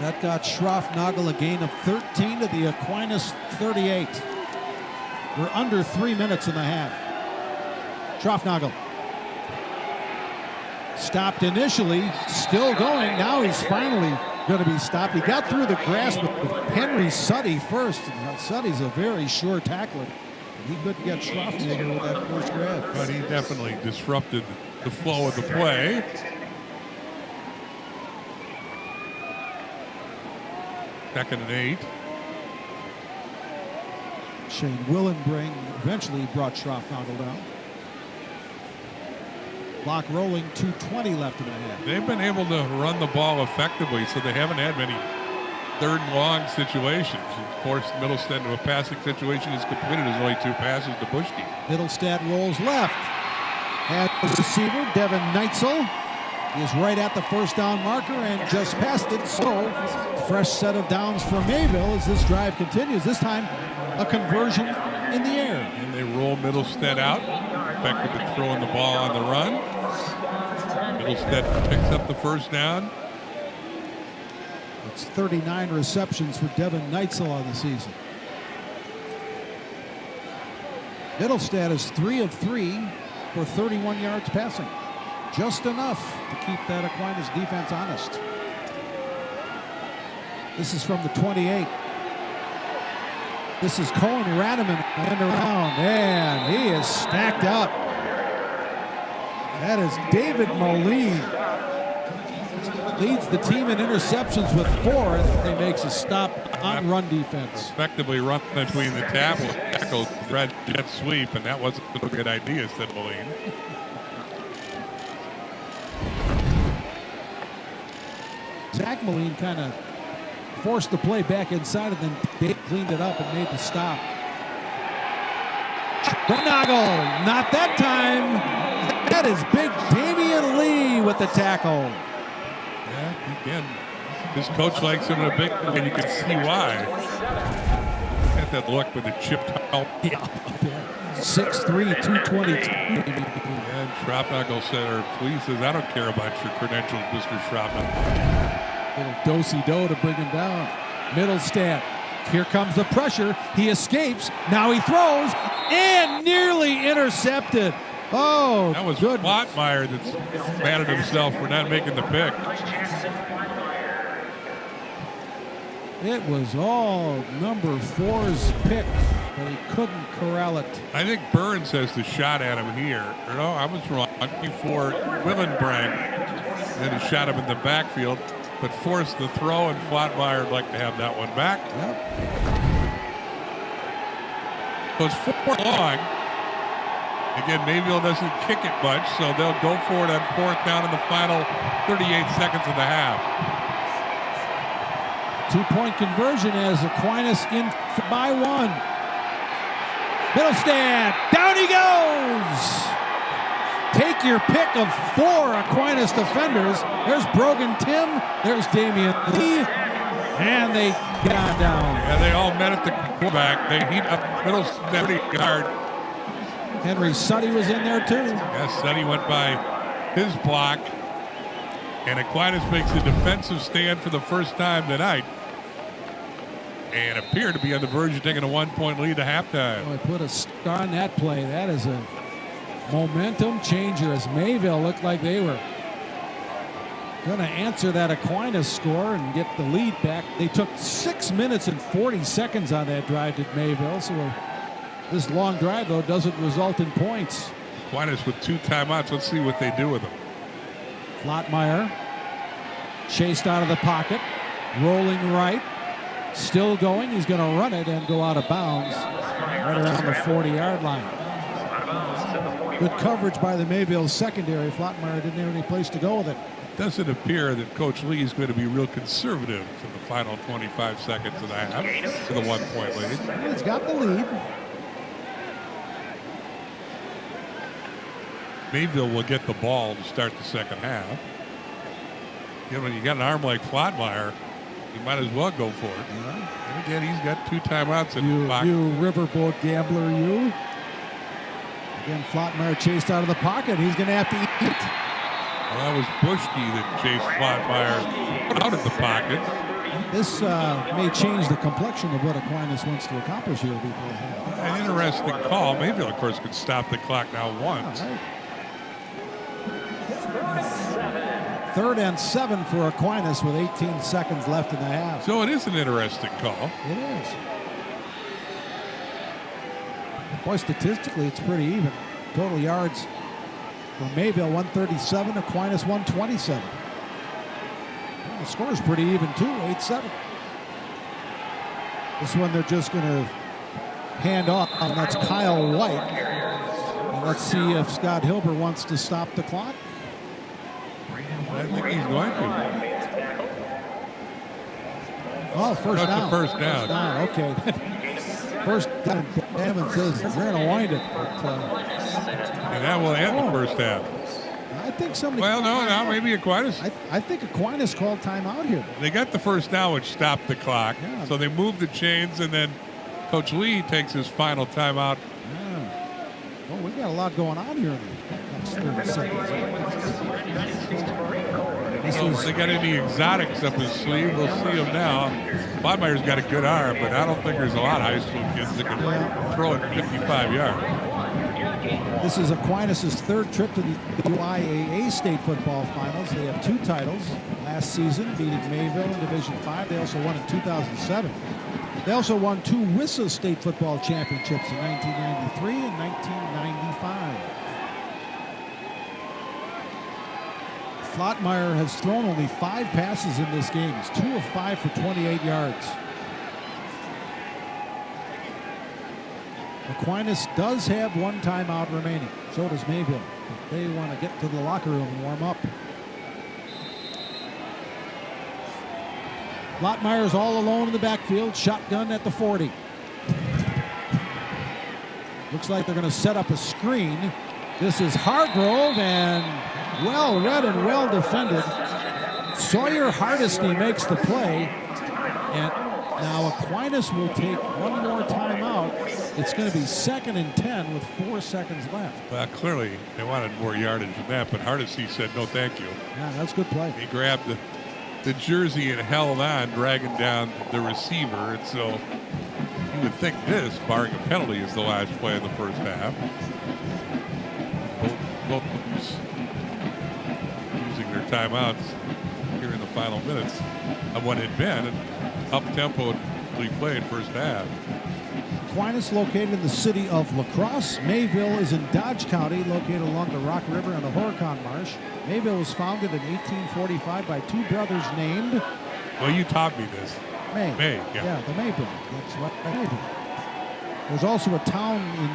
That got Schroffnagel a gain of 13 to the Aquinas 38. We're under 3 minutes in the half. Schroffnagel stopped initially, still going. Now he's finally going to be stopped. He got through the grass with Henry Suddy first. And Suddy's a very sure tackler. He couldn't get Schroffnagel with that first grab. But he definitely disrupted the flow of the play. Second and 8. Shane Willenbring eventually brought Schroffnagel down. Clock rolling, 2:20 left in the half. They've been able to run the ball effectively, so they haven't had many 3rd and long situations. Of course, Middlestead into a passing situation is completed. There's only 2 passes to Bushke. Middlestead rolls left. At the receiver, Devin Neitzel is right at the first down marker and just passed it. So, fresh set of downs for Mayville as this drive continues. This time, a conversion in the air. And they roll Middlestead out. Effective at throwing the ball on the run. Middlestead picks up the first down. It's 39 receptions for Devin Neitzel on the season. Middlestead is 3 of 3 for 31 yards passing. Just enough to keep that Aquinas defense honest. This is from the 28. This is Cohen Radaman and around, and he is stacked up. That is David Moline. Leads the team in interceptions with 4 and he makes a stop on run defense. Effectively run between the tackles, red jet sweep, and that wasn't a good idea, said Moline. Zach Moline kind of forced the play back inside, and then Dave cleaned it up and made the stop. Bernagel, not that time. That is big Damian Lee with the tackle. Yeah, again, his coach likes him in a big, and you can see why. Got that look with the chipped out. Yeah, 6'3", 222. And Schraubnagel said, or Tweed says, I don't care about your credentials, Mr. Schraubnagel. Little do-si-do to bring him down. Middlestead. Here comes the pressure. He escapes. Now he throws and nearly intercepted. Oh, that was good. Flottmeyer that's mad at himself for not making the pick. It was all number 4's pick, but he couldn't corral it. I think Burns has the shot at him here. No, I was wrong. Before Willenbrand, then he shot him in the backfield, but forced the throw, and Flottmeyer would like to have that one back. Yep. So it's 4 long. Again, Mayville doesn't kick it much, so they'll go for it on 4th down in the final 38 seconds of the half. 2-point conversion as Aquinas in by 1. Middlestead, down he goes. Take your pick of 4 Aquinas defenders. There's Brogan Tim, there's Damian Lee, and they get on down. Yeah, they all met at the quarterback. They heat up Middlestead 30 yard. Henry Suddy was in there too. Yes, Suddy went by his block, and Aquinas makes a defensive stand for the first time tonight, and appeared to be on the verge of taking a 1-point lead at halftime. Oh, I put a star on that play. That is a momentum changer as Mayville looked like they were going to answer that Aquinas score and get the lead back. They took 6 minutes and 40 seconds on that drive to Mayville, so this long drive, though, doesn't result in points. Aquinas with 2 timeouts. Let's see what they do with them. Flottmeyer chased out of the pocket, rolling right, still going. He's going to run it and go out of bounds right around the 40-yard line. Good coverage by the Mayville secondary. Flottmeyer didn't have any place to go with it. It doesn't appear that Coach Lee is going to be real conservative in the final 25 seconds of the half for the 1-point lead. He's got the lead. Mayville will get the ball to start the second half. You know, when you got an arm like Flottmeyer, you might as well go for it. Yeah. And again, he's got 2 timeouts in the pocket. You riverboat gambler, you. Again, Flottmeyer chased out of the pocket. He's going to have to eat. Well, that was Bushke that chased Flottmeyer out of the pocket. This may change the complexion of what Aquinas wants to accomplish here before the half. An interesting call. Mayville, of course, could stop the clock now once. All right. 3rd and 7 for Aquinas with 18 seconds left in the half. So it is an interesting call. It is. Boy, statistically, it's pretty even. Total yards for Mayville, 137. Aquinas, 127. Well, the score is pretty even, too, 8-7. This one they're just going to hand off, and that's Kyle White. And let's see if Scott Hilber wants to stop the clock. I think he's going to. Oh, first down. First down. Okay. First down. Evan says we're going to wind it. But, And that will end the first half. I think somebody. Well, no, maybe Aquinas. I think Aquinas called timeout here. They got the first down, which stopped the clock. Yeah. So they moved the chains, and then Coach Lee takes his final timeout. Yeah. Well, we got a lot going on here. next 30 seconds. If they got any exotics up his sleeve, we'll see him now. Bodmeyer's got a good arm, but I don't think there's a lot of high school kids that can throw it 55 yards. This is Aquinas' third trip to the WIAA state football finals. They have 2 titles last season, beating Mayville in Division 5. They also won in 2007. They also won 2 WISA state football championships in 1993 and 1995. Flottmeyer has thrown only 5 passes in this game. He's 2 of 5 for 28 yards. Aquinas does have 1 timeout remaining. So does Mayville. They want to get to the locker room and warm up. Flottmeyer's all alone in the backfield, shotgun at the 40. Looks like they're going to set up a screen. This is Hargrove, and well read and well defended. Sawyer Hardesty makes the play, and now Aquinas will take 1 more timeout. It's going to be 2nd and 10 with 4 seconds left. Well, clearly they wanted more yardage than that, but Hardesty said no thank you. Yeah, that's a good play. He grabbed the jersey and held on, dragging down the receiver, and so you would think this, barring a penalty, is the last play of the first half. Both using their timeouts here in the final minutes of what had been an up-tempo played first half. Aquinas located in the city of La Crosse. Mayville is in Dodge County, located along the Rock River and the Horicon Marsh. Mayville was founded in 1845 by 2 brothers named... Well, you taught me this. May. Yeah. The Mayville. That's right, Mayville. There's also a town in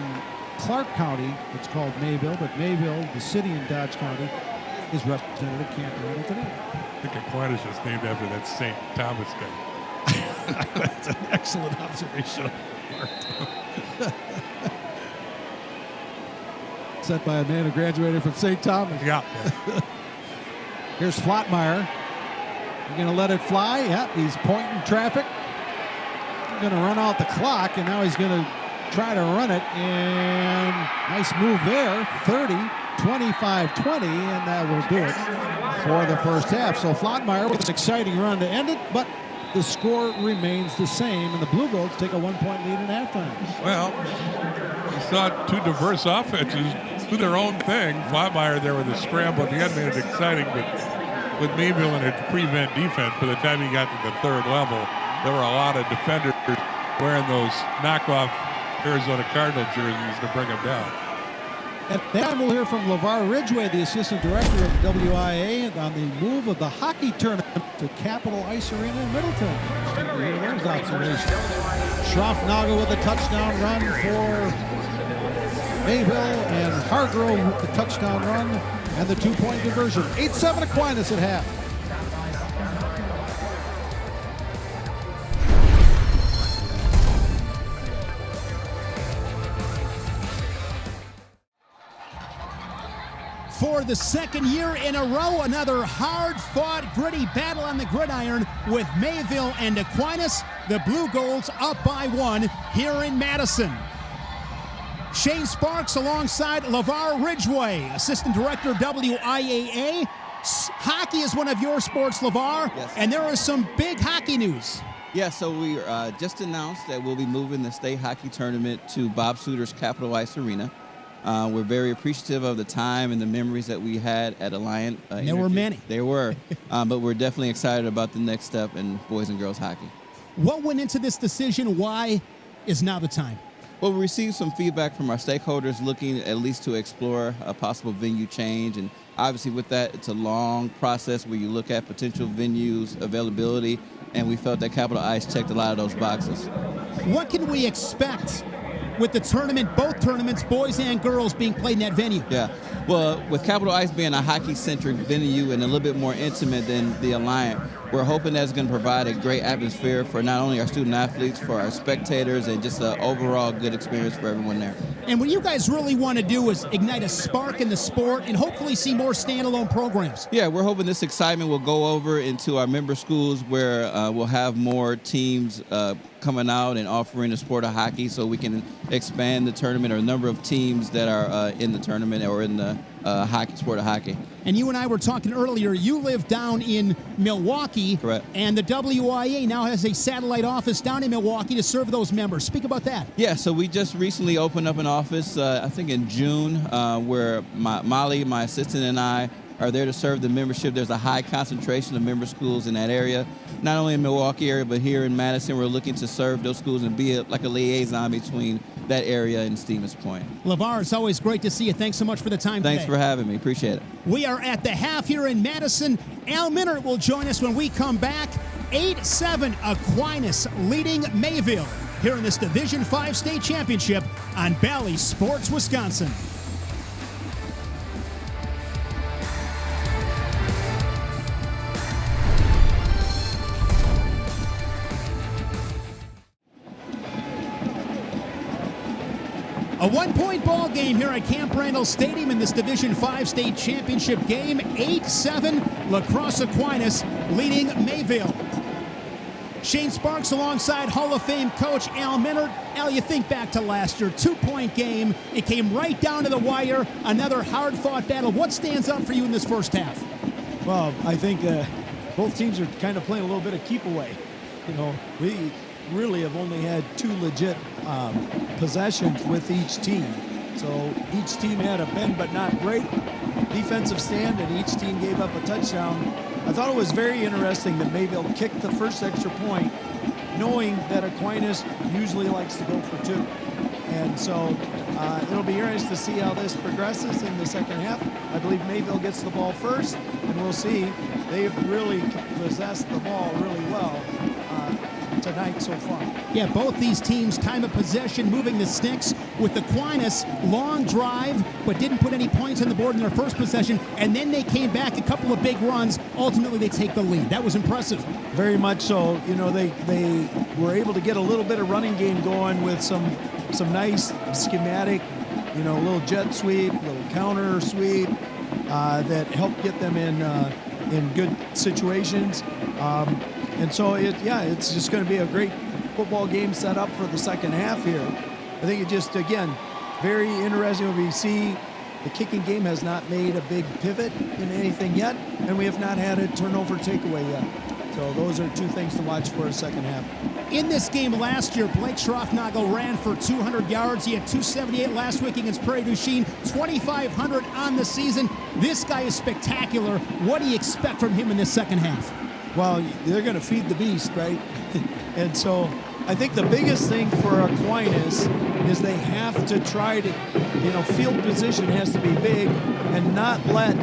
Clark County that's called Mayville, but Mayville, the city in Dodge County, is represented at Camp Randall today. I think Aquinas is named after that St. Thomas guy. That's an excellent observation. Set by a man who graduated from St. Thomas. Yeah. Here's Flottmeyer. You're going to let it fly? Yep, he's pointing traffic. He's going to run out the clock, and now he's going to try to run it. And nice move there. 30, 25, 20, and that will do it for the first half. So Flottmeyer with an exciting run to end it, but the score remains the same, and the Blue Goats take a 1-point lead in halftime. Well, you saw 2 diverse offenses do their own thing. Flottmeyer there with a scramble at the end made it exciting, but with Mayville in its prevent defense, by the time he got to the 3rd level, there were a lot of defenders wearing those knockoff Arizona Cardinal jerseys to bring them down. At that time, we'll hear from LeVar Ridgway, the assistant director of the WIA, on the move of the hockey tournament to Capitol Ice Arena in Middleton. We'll hear those observations. Schroffnagel with a touchdown run for Mayville, and Hargrove with the touchdown run and the 2-point conversion. 8-7 Aquinas at half. For the 2nd year in a row, another hard-fought, gritty battle on the gridiron with Mayville and Aquinas. The Blue Golds up by 1 here in Madison. Shane Sparks alongside LeVar Ridgway, Assistant Director of WIAA. Hockey is one of your sports, LeVar, yes. And there is some big hockey news. Yeah, so we just announced that we'll be moving the state hockey tournament to Bob Suter's Capitol Ice Arena. We're very appreciative of the time and the memories that we had at Alliant. There were many. There were, but we're definitely excited about the next step in boys and girls hockey. What went into this decision? Why is now the time? Well, we received some feedback from our stakeholders looking at least to explore a possible venue change. And obviously with that, it's a long process where you look at potential venues, availability, and we felt that Capitol Ice checked a lot of those boxes. What can we expect with the tournament, both tournaments, boys and girls, being played in that venue? Yeah, well, with Capitol Ice being a hockey-centric venue and a little bit more intimate than the Alliant, we're hoping that's going to provide a great atmosphere for not only our student-athletes, for our spectators, and just an overall good experience for everyone there. And what you guys really want to do is ignite a spark in the sport and hopefully see more standalone programs. Yeah, we're hoping this excitement will go over into our member schools where we'll have more teams coming out and offering the sport of hockey so we can expand the tournament or number of teams that are in the tournament or in the sport of hockey. And you and I were talking earlier, you live down in Milwaukee. Correct. And the WIA now has a satellite office down in Milwaukee to serve those members. Speak about that. Yeah, so we just recently opened up an office, I think in June, where Molly, my assistant, and I are there to serve the membership. There's a high concentration of member schools in that area, not only in Milwaukee area, but here in Madison. We're looking to serve those schools and be like a liaison between that area and Stevens Point. LeVar, it's always great to see you. Thanks so much for the time Thanks today. for having me. Appreciate it. We are at the half here in Madison. Al Minert will join us when we come back. 8-7 Aquinas leading Mayville here in this Division 5 state championship on Bally Sports Wisconsin. A one-point ball game here at Camp Randall Stadium in this Division 5 state championship game. 8-7, La Crosse Aquinas leading Mayville. Shane Sparks alongside Hall of Fame coach Al Minert. Al, you think back to last year, 2-point game. It came right down to the wire. Another hard-fought battle. What stands out for you in this first half? Well, I think both teams are kind of playing a little bit of keep away. You know, we really have only had 2 legit possessions with each team. So each team had a bend but not break defensive stand, and each team gave up a touchdown. I thought it was very interesting that Mayville kicked the first extra point, knowing that Aquinas usually likes to go for 2. And so it'll be interesting to see how this progresses in the second half. I believe Mayville gets the ball first, and we'll see. They've really possessed the ball really well tonight so far. Yeah, both these teams time of possession moving the sticks, with Aquinas long drive but didn't put any points on the board in their first possession, and then they came back a couple of big runs. Ultimately they take the lead. That was impressive. Very much so. You know, they were able to get a little bit of running game going with some nice schematic, you know, a little jet sweep, a little counter sweep that helped get them in good situations. And so, it's just going to be a great football game set up for the second half here. I think it just, again, very interesting when we see the kicking game has not made a big pivot in anything yet, and we have not had a turnover takeaway yet. So those are 2 things to watch for the second half. In this game last year, Blake Schroffnagel ran for 200 yards. He had 278 last week against Prairie du Chien, 2,500 on the season. This guy is spectacular. What do you expect from him in this second half? Well, they're going to feed the beast, right? And so I think the biggest thing for Aquinas is they have to try to, field position has to be big and not let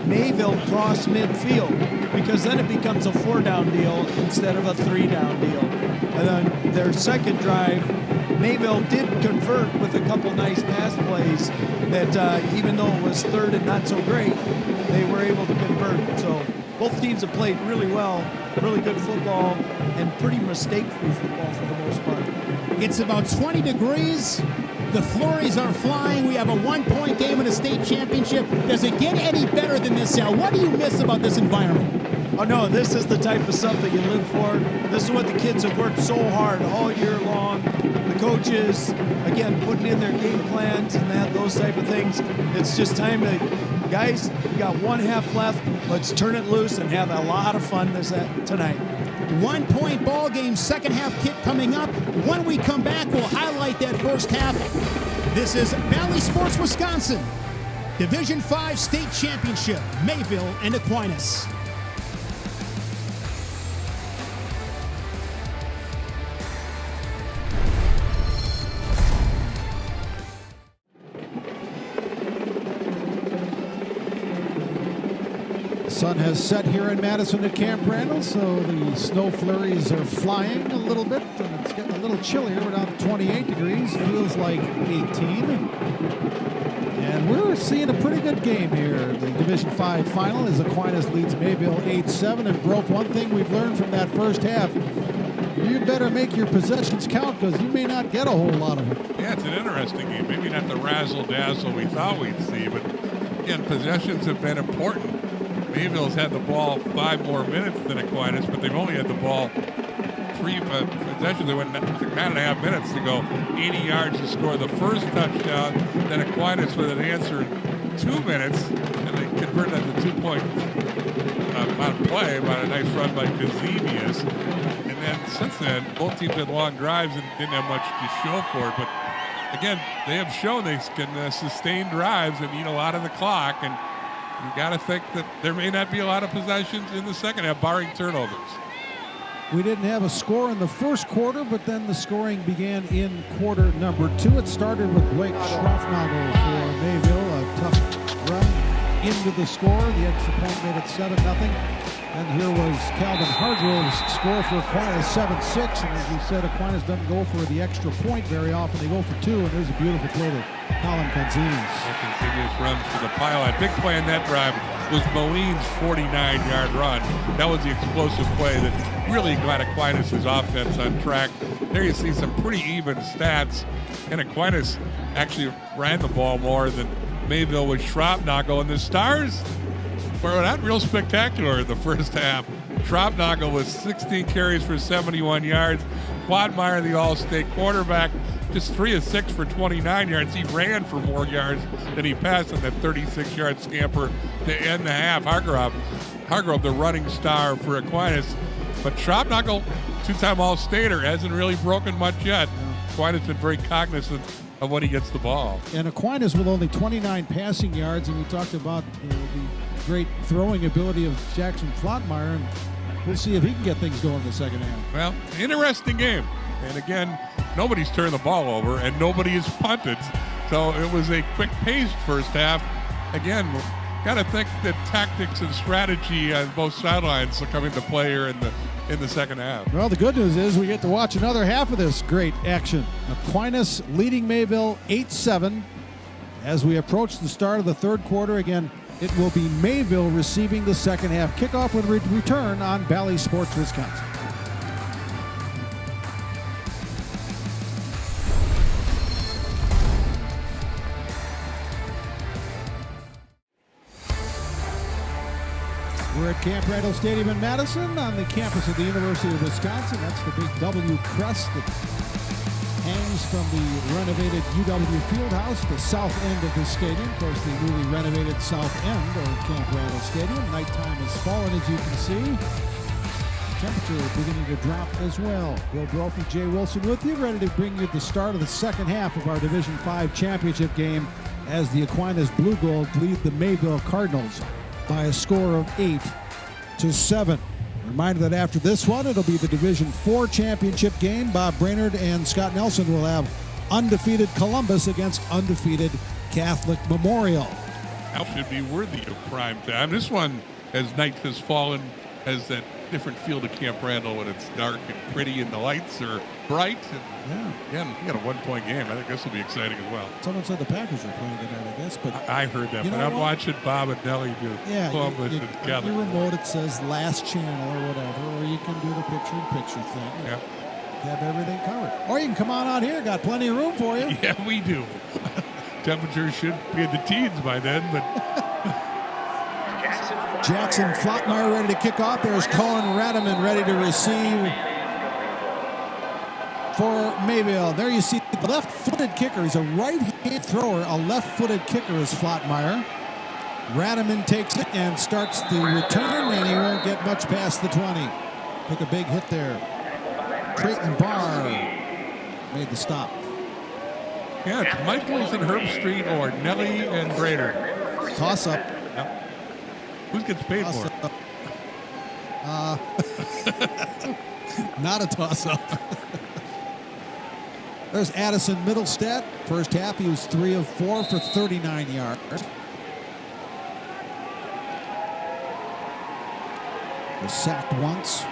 Mayville cross midfield, because then it becomes a 4-down deal instead of a 3-down deal. And then their second drive, Mayville did convert with a couple nice pass plays that even though it was third and not so great, they were able to convert. So both teams have played really well, really good football, and pretty mistake-free football for the most part. It's about 20 degrees. The flurries are flying. We have a 1-point game in a state championship. Does it get any better than this, Al? What do you miss about this environment? Oh, no, this is the type of stuff that you live for. This is what the kids have worked so hard all year long. The coaches, again, putting in their game plans and those type of things. It's just time to, guys, we got 1 half left. Let's turn it loose and have a lot of fun tonight. 1-point ball game, second half kick coming up. When we come back, we'll highlight that first half. This is Bally Sports Wisconsin, Division 5 state championship, Mayville and Aquinas. Sun has set here in Madison at Camp Randall, so the snow flurries are flying a little bit, and it's getting a little chillier. We're down to 28 degrees, feels like 18. And we're seeing a pretty good game here. The Division 5 final as Aquinas leads Mayville 8-7, and broke one thing we've learned from that first half. You better make your possessions count, because you may not get a whole lot of them. Yeah, it's an interesting game. Maybe not the razzle-dazzle we thought we'd see, but again, possessions have been important. Mayville's had the ball 5 more minutes than Aquinas, but they've only had the ball 3 possessions. They went 9.5 minutes to go, 80 yards to score the first touchdown. Then Aquinas with an answer in 2 minutes, and they converted that to 2 points on play by a nice run by Kazemius. And then since then, both teams had long drives and didn't have much to show for it. But again, they have shown they can sustain drives and eat a lot of the clock. And you got to think that there may not be a lot of possessions in the second half, barring turnovers. We didn't have a score in the first quarter, but then the scoring began in quarter number 2. It started with Blake Schroffnagel for Mayville, a tough run into the score. The extra point made it 7-0. And here was Calvin Hargrove's score for Aquinas, 7-6. And as we said, Aquinas doesn't go for the extra point very often. They go for 2, and there's a beautiful play to Colin Kazemius. Kazemius runs to the pylon. Big play in that drive was Moeen's 49-yard run. That was the explosive play that really got Aquinas' offense on track. There you see some pretty even stats. And Aquinas actually ran the ball more than Mayville with Schroffnagel. And the Stars were not real spectacular in the first half. Schroffnagel was 16 carries for 71 yards. Quadmeyer, the All-State quarterback, just 3 of 6 for 29 yards. He ran for more yards than he passed on that 36-yard scamper to end the half. Hargrove, the running star for Aquinas. But Schroffnagel, 2-time All-Stater, hasn't really broken much yet. Aquinas been very cognizant of when he gets the ball. And Aquinas with only 29 passing yards, and we talked about the great throwing ability of Jackson Flottmeyer, and we'll see if he can get things going in the second half. Well, interesting game. And again, nobody's turned the ball over, and nobody has punted. So it was a quick-paced first half. Again, got to think that tactics and strategy on both sidelines will come into play here in the second half. Well, the good news is we get to watch another half of this great action. Aquinas leading Mayville 8-7. As we approach the start of the third quarter, again, it will be Mayville receiving the second half kickoff when we return on Bally Sports Wisconsin. We're at Camp Randall Stadium in Madison on the campus of the University of Wisconsin. That's the big W crest that hangs from the renovated UW Fieldhouse, the south end of the stadium. Of course, the newly renovated south end of Camp Randall Stadium. Nighttime has fallen, as you can see. Temperature beginning to drop as well. Bill Brophy, Jay Wilson with you, ready to bring you the start of the second half of our Division 5 championship game as the Aquinas Blue Gold lead the Mayville Cardinals by a score of 8-7. Reminder that after this one, it'll be the Division 4 championship game. Bob Brainerd and Scott Nelson will have undefeated Columbus against undefeated Catholic Memorial. That should be worthy of prime time. This one, as night has fallen, has that different feel to Camp Randall when it's dark and pretty and the lights are bright. And again, you got a one-point game. I think this will be exciting as well. Someone said the Packers are playing tonight, I guess. But I heard that, but I'm watching Bob and Nelly do Columbus and Catholic. Your remote, it says last channel or whatever, or you can do the picture-in-picture thing. Yeah. Have everything covered. Or you can come on out here. Got plenty of room for you. Yeah, we do. Temperature should be in the teens by then, but... Jackson Flottmeyer ready to kick off. There's Cohen Radaman ready to receive for Mayville. There you see the left-footed kicker. He's a right-hand thrower. A left-footed kicker is Flottmeyer. Radaman takes it and starts the return, and he won't get much past the 20. Took a big hit there. Creighton Barr made the stop. Yeah, it's Michaels and Herb Street or Nelly and Brainerd. Toss-up. Yep. Who gets paid for it? Not a toss-up. There's Addison Middlestat. First half, he was 3 of 4 for 39 yards. Was sacked once.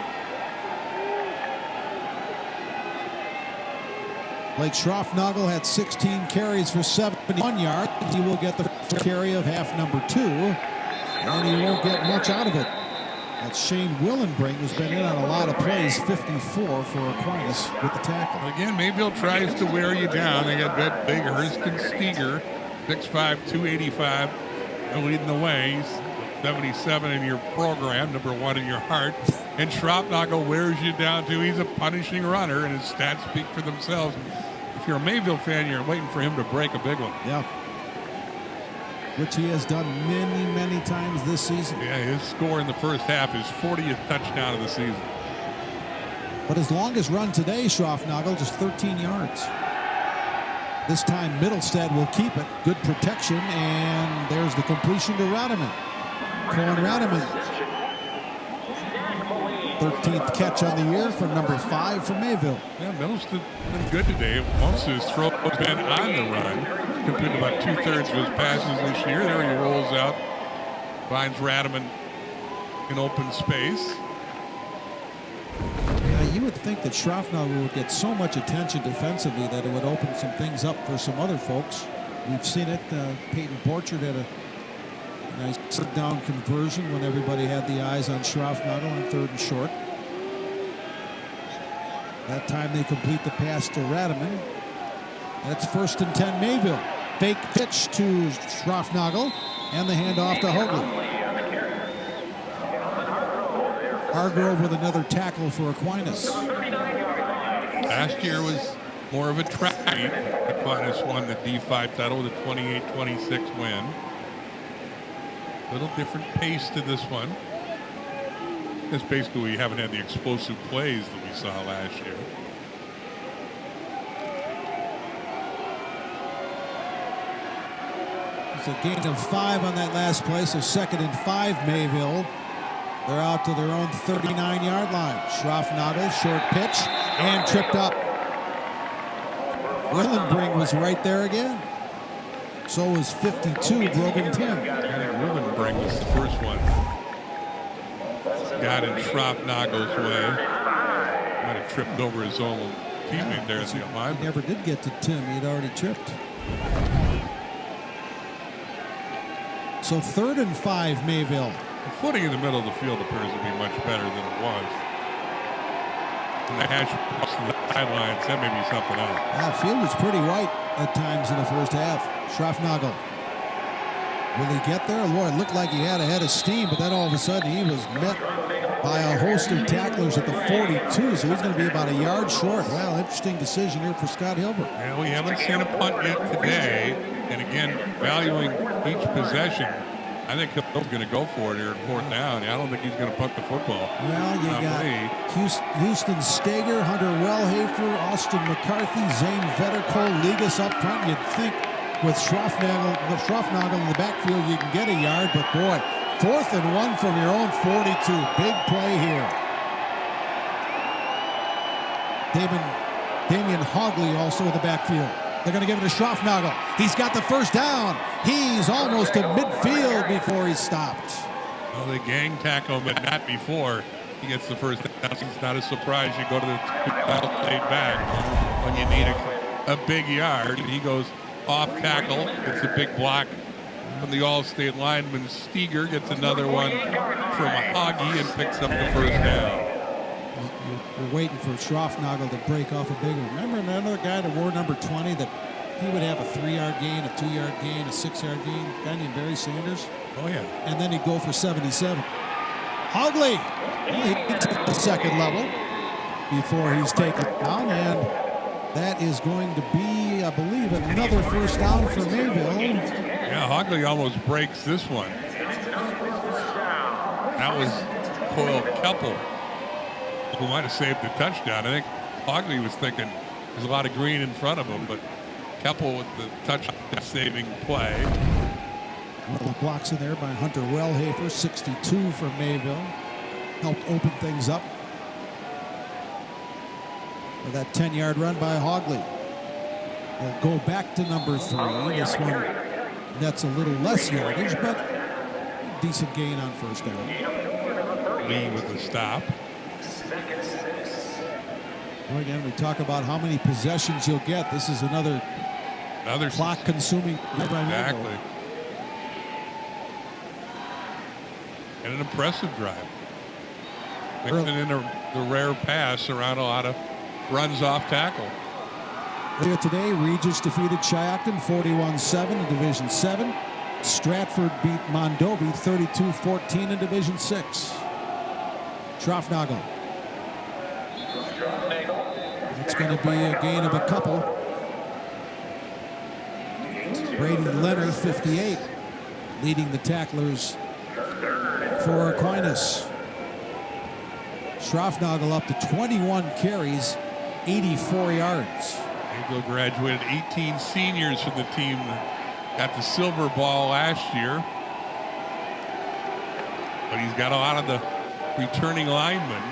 Blake Schroffnagel had 16 carries for 71 yards. He will get the first carry of half number 2. And he won't get much out of it. That's Shane Willenbrink, who's been in on a lot of plays, 54 for Aquinas with the tackle. Again, Mayville tries to wear you down. They got that big Hurston Steger, 6'5", 285, leading the way. He's 77 in your program, number 1 in your heart. And Schroffnagel wears you down too. He's a punishing runner, and his stats speak for themselves. If you're a Mayville fan, you're waiting for him to break a big one. Yeah. Which he has done many, many times this season. Yeah, his score in the first half is 40th touchdown of the season. But his longest run today, Schroffnagel, just 13 yards. This time, Middlestead will keep it. Good protection, and there's the completion to Radaman. Cohen Radaman. 13th catch on the year for number 5 for Mayville. Yeah, Middlestead been good today. Most of his throws have been on the run. Completed about 2/3 of his passes this year. There he rolls out, finds Radaman in open space. Yeah, you would think that Schroffnagel would get so much attention defensively that it would open some things up for some other folks. We've seen it. Peyton Borchard had a nice sit-down conversion when everybody had the eyes on Schroffnagel on 3rd and short. That time they complete the pass to Radaman. That's 1st and 10 Mayville. Fake pitch to Schroffnagel and the handoff to Hoagley. Hargrove with another tackle for Aquinas. Last year was more of a track meet. Aquinas won the D5 title with a 28-26 win. A little different pace to this one. It's basically we haven't had the explosive plays that we saw last year. It's a gain of 5 on that last play, so 2nd and 5 Mayville. They're out to their own 39-yard line. Schroffnagel, short pitch, and tripped up. Rillenbrink was right there again. So was 52, Brogan Tim. Rillenbrink was the first one. Got in Schroffnagel's way. Might have tripped over his own teammate there at the line. He never did get to Tim. He had already tripped. So 3rd and 5 Mayville. The footing in the middle of the field appears to be much better than it was. And the hash across the sidelines, that may be something else. Yeah, the field was pretty white at times in the first half. Schroffnagel. Will he get there? Lord, it looked like he had a head of steam, but then all of a sudden he was met by a host of tacklers at the 42, so he's going to be about a yard short. Well, interesting decision here for Scott Hilbert. Well, we haven't seen a punt yet today, and again, valuing each possession. I think he's going to go for it here at 4th down. I don't think he's going to punt the football. Well, you got Houston Steger, Hunter Wellhafer, Austin McCarthy, Zane Vetter, Cole Legas up front. You'd think with Schroffnagel in the backfield you can get a yard, but boy, 4th and 1 from your own 42. Big play here. Damian Hoagley also in the backfield. They're going to give it to Schroffnagel. He's got the first down. He's almost at midfield before he's stopped. Well, they gang tackle him, but not before he gets the first down. It's not a surprise you go to the state back when you need a big yard. And he goes off tackle. It's a big block from the All-State lineman. Steger gets another one from Hoggy and picks up the first down. We're waiting for Schroffnagel to break off a big one. Remember another guy that wore number 20 that he would have a 3-yard gain, a 2-yard gain, a 6-yard gain? A guy named Barry Sanders. Oh, yeah. And then he'd go for 77. Hoagley, well, he gets to the 2nd level before he's taken down, and that is going to be, I believe, another first down for Mayville. Yeah, Hoagley almost breaks this one. That was Coyle Keppel who might have saved the touchdown. I think Hoagley was thinking there's a lot of green in front of him, but Keppel with the touchdown-saving play. Well, blocks in there by Hunter Wellhafer, 62 for Mayville. Helped open things up. With that 10-yard run by Hoagley. They'll go back to number 3. This one nets a little less yardage, but decent gain on first down. Lee with the stop. Well, again, we talk about how many possessions you'll get. This is another clock-consuming. Exactly. And an impressive drive. Mixing in the rare pass around a lot of runs off tackle. Earlier today, Regis defeated Shiocton 41-7 in Division 7. Stratford beat Mondovi 32-14 in Division 6. Schroffnagel. It's going to be a gain of a couple. Brady Leonard, 58, leading the tacklers for Aquinas. Schroffnagel up to 21 carries, 84 yards. Mayville graduated 18 seniors from the team. Got the silver ball last year. But he's got a lot of the returning linemen,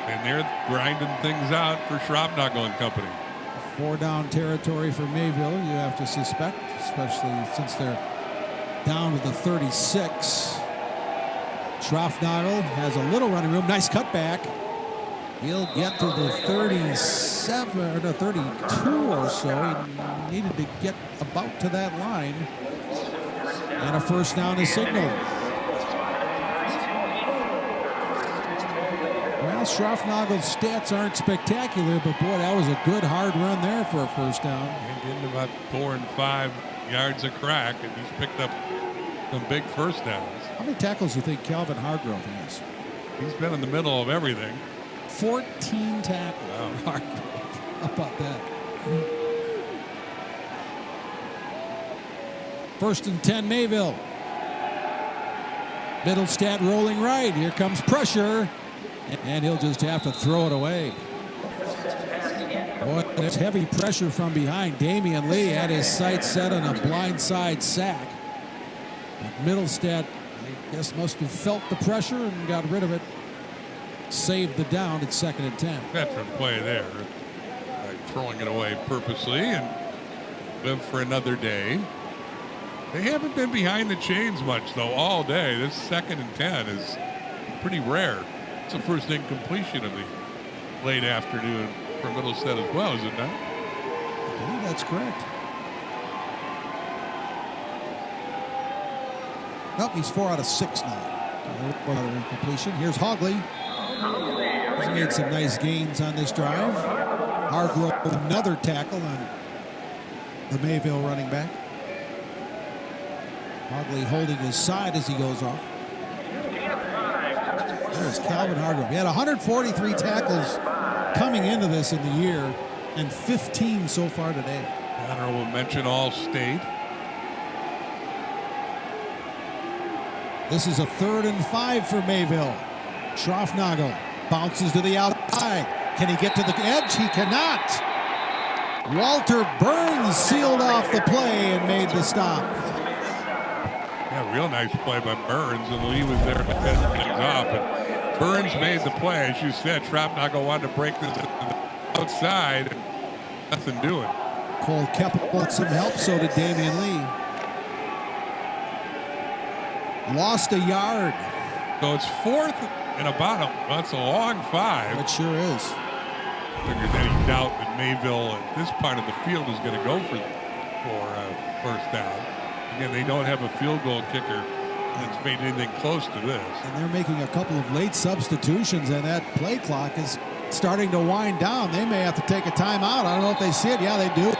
and they're grinding things out for Schroffnagel and company. 4-down territory for Mayville, you have to suspect, especially since they're down to the 36. Schroffnagel has a little running room. Nice cutback. He'll get to the 37 or the 32 or so. He needed to get about to that line. And a first down is signaled. Well, Schroffnagel's stats aren't spectacular, but boy, that was a good hard run there for a first down. And getting about 4 and 5 yards a crack, and he's picked up some big first downs. How many tackles do you think Calvin Hargrove has? He's been in the middle of everything. 14 tackles. Wow. Hargrove. How about that? First and 10, Mayville. Middlestat rolling right. Here comes pressure. And he'll just have to throw it away. Boy, there's heavy pressure from behind. Damian Lee had his sights set on a blindside sack. But Middlestat, I guess, must have felt the pressure and got rid of it. Saved the down at 2nd and 10. Veteran play there. By throwing it away purposely and live for another day. They haven't been behind the chains much, though, all day. This 2nd and 10 is pretty rare. It's the first incompletion of the late afternoon for Middlestat as well, is it not? I believe that's correct. Nope, he's 4 out of 6 now. Another incompletion. Here's Hogley. He's made some nice gains on this drive. Hargrove with another tackle on the Mayville running back. Hogley holding his side as he goes off. There's Calvin Hargrove. He had 143 tackles coming into this in the year and 15 so far today. Honorable mention All-State. This is a 3rd and 5 for Mayville. Schroffnagel bounces to the outside. Can he get to the edge? He cannot. Walter Burns sealed off the play and made the stop. Yeah, real nice play by Burns, and Lee was there to finish things off. But Burns made the play. As you said, Schroffnagel wanted to break this outside, and nothing doing. Cole Keppel wants some help, so did Damian Lee. Lost a yard. So it's 4th and about that's a long 5. It sure is. Figured any doubt that Mayville at this part of the field is going to go for first down. Again, they don't have a field goal kicker that's made anything close to this. And they're making a couple of late substitutions, and that play clock is starting to wind down. They may have to take a timeout. I don't know if they see it. Yeah, they do.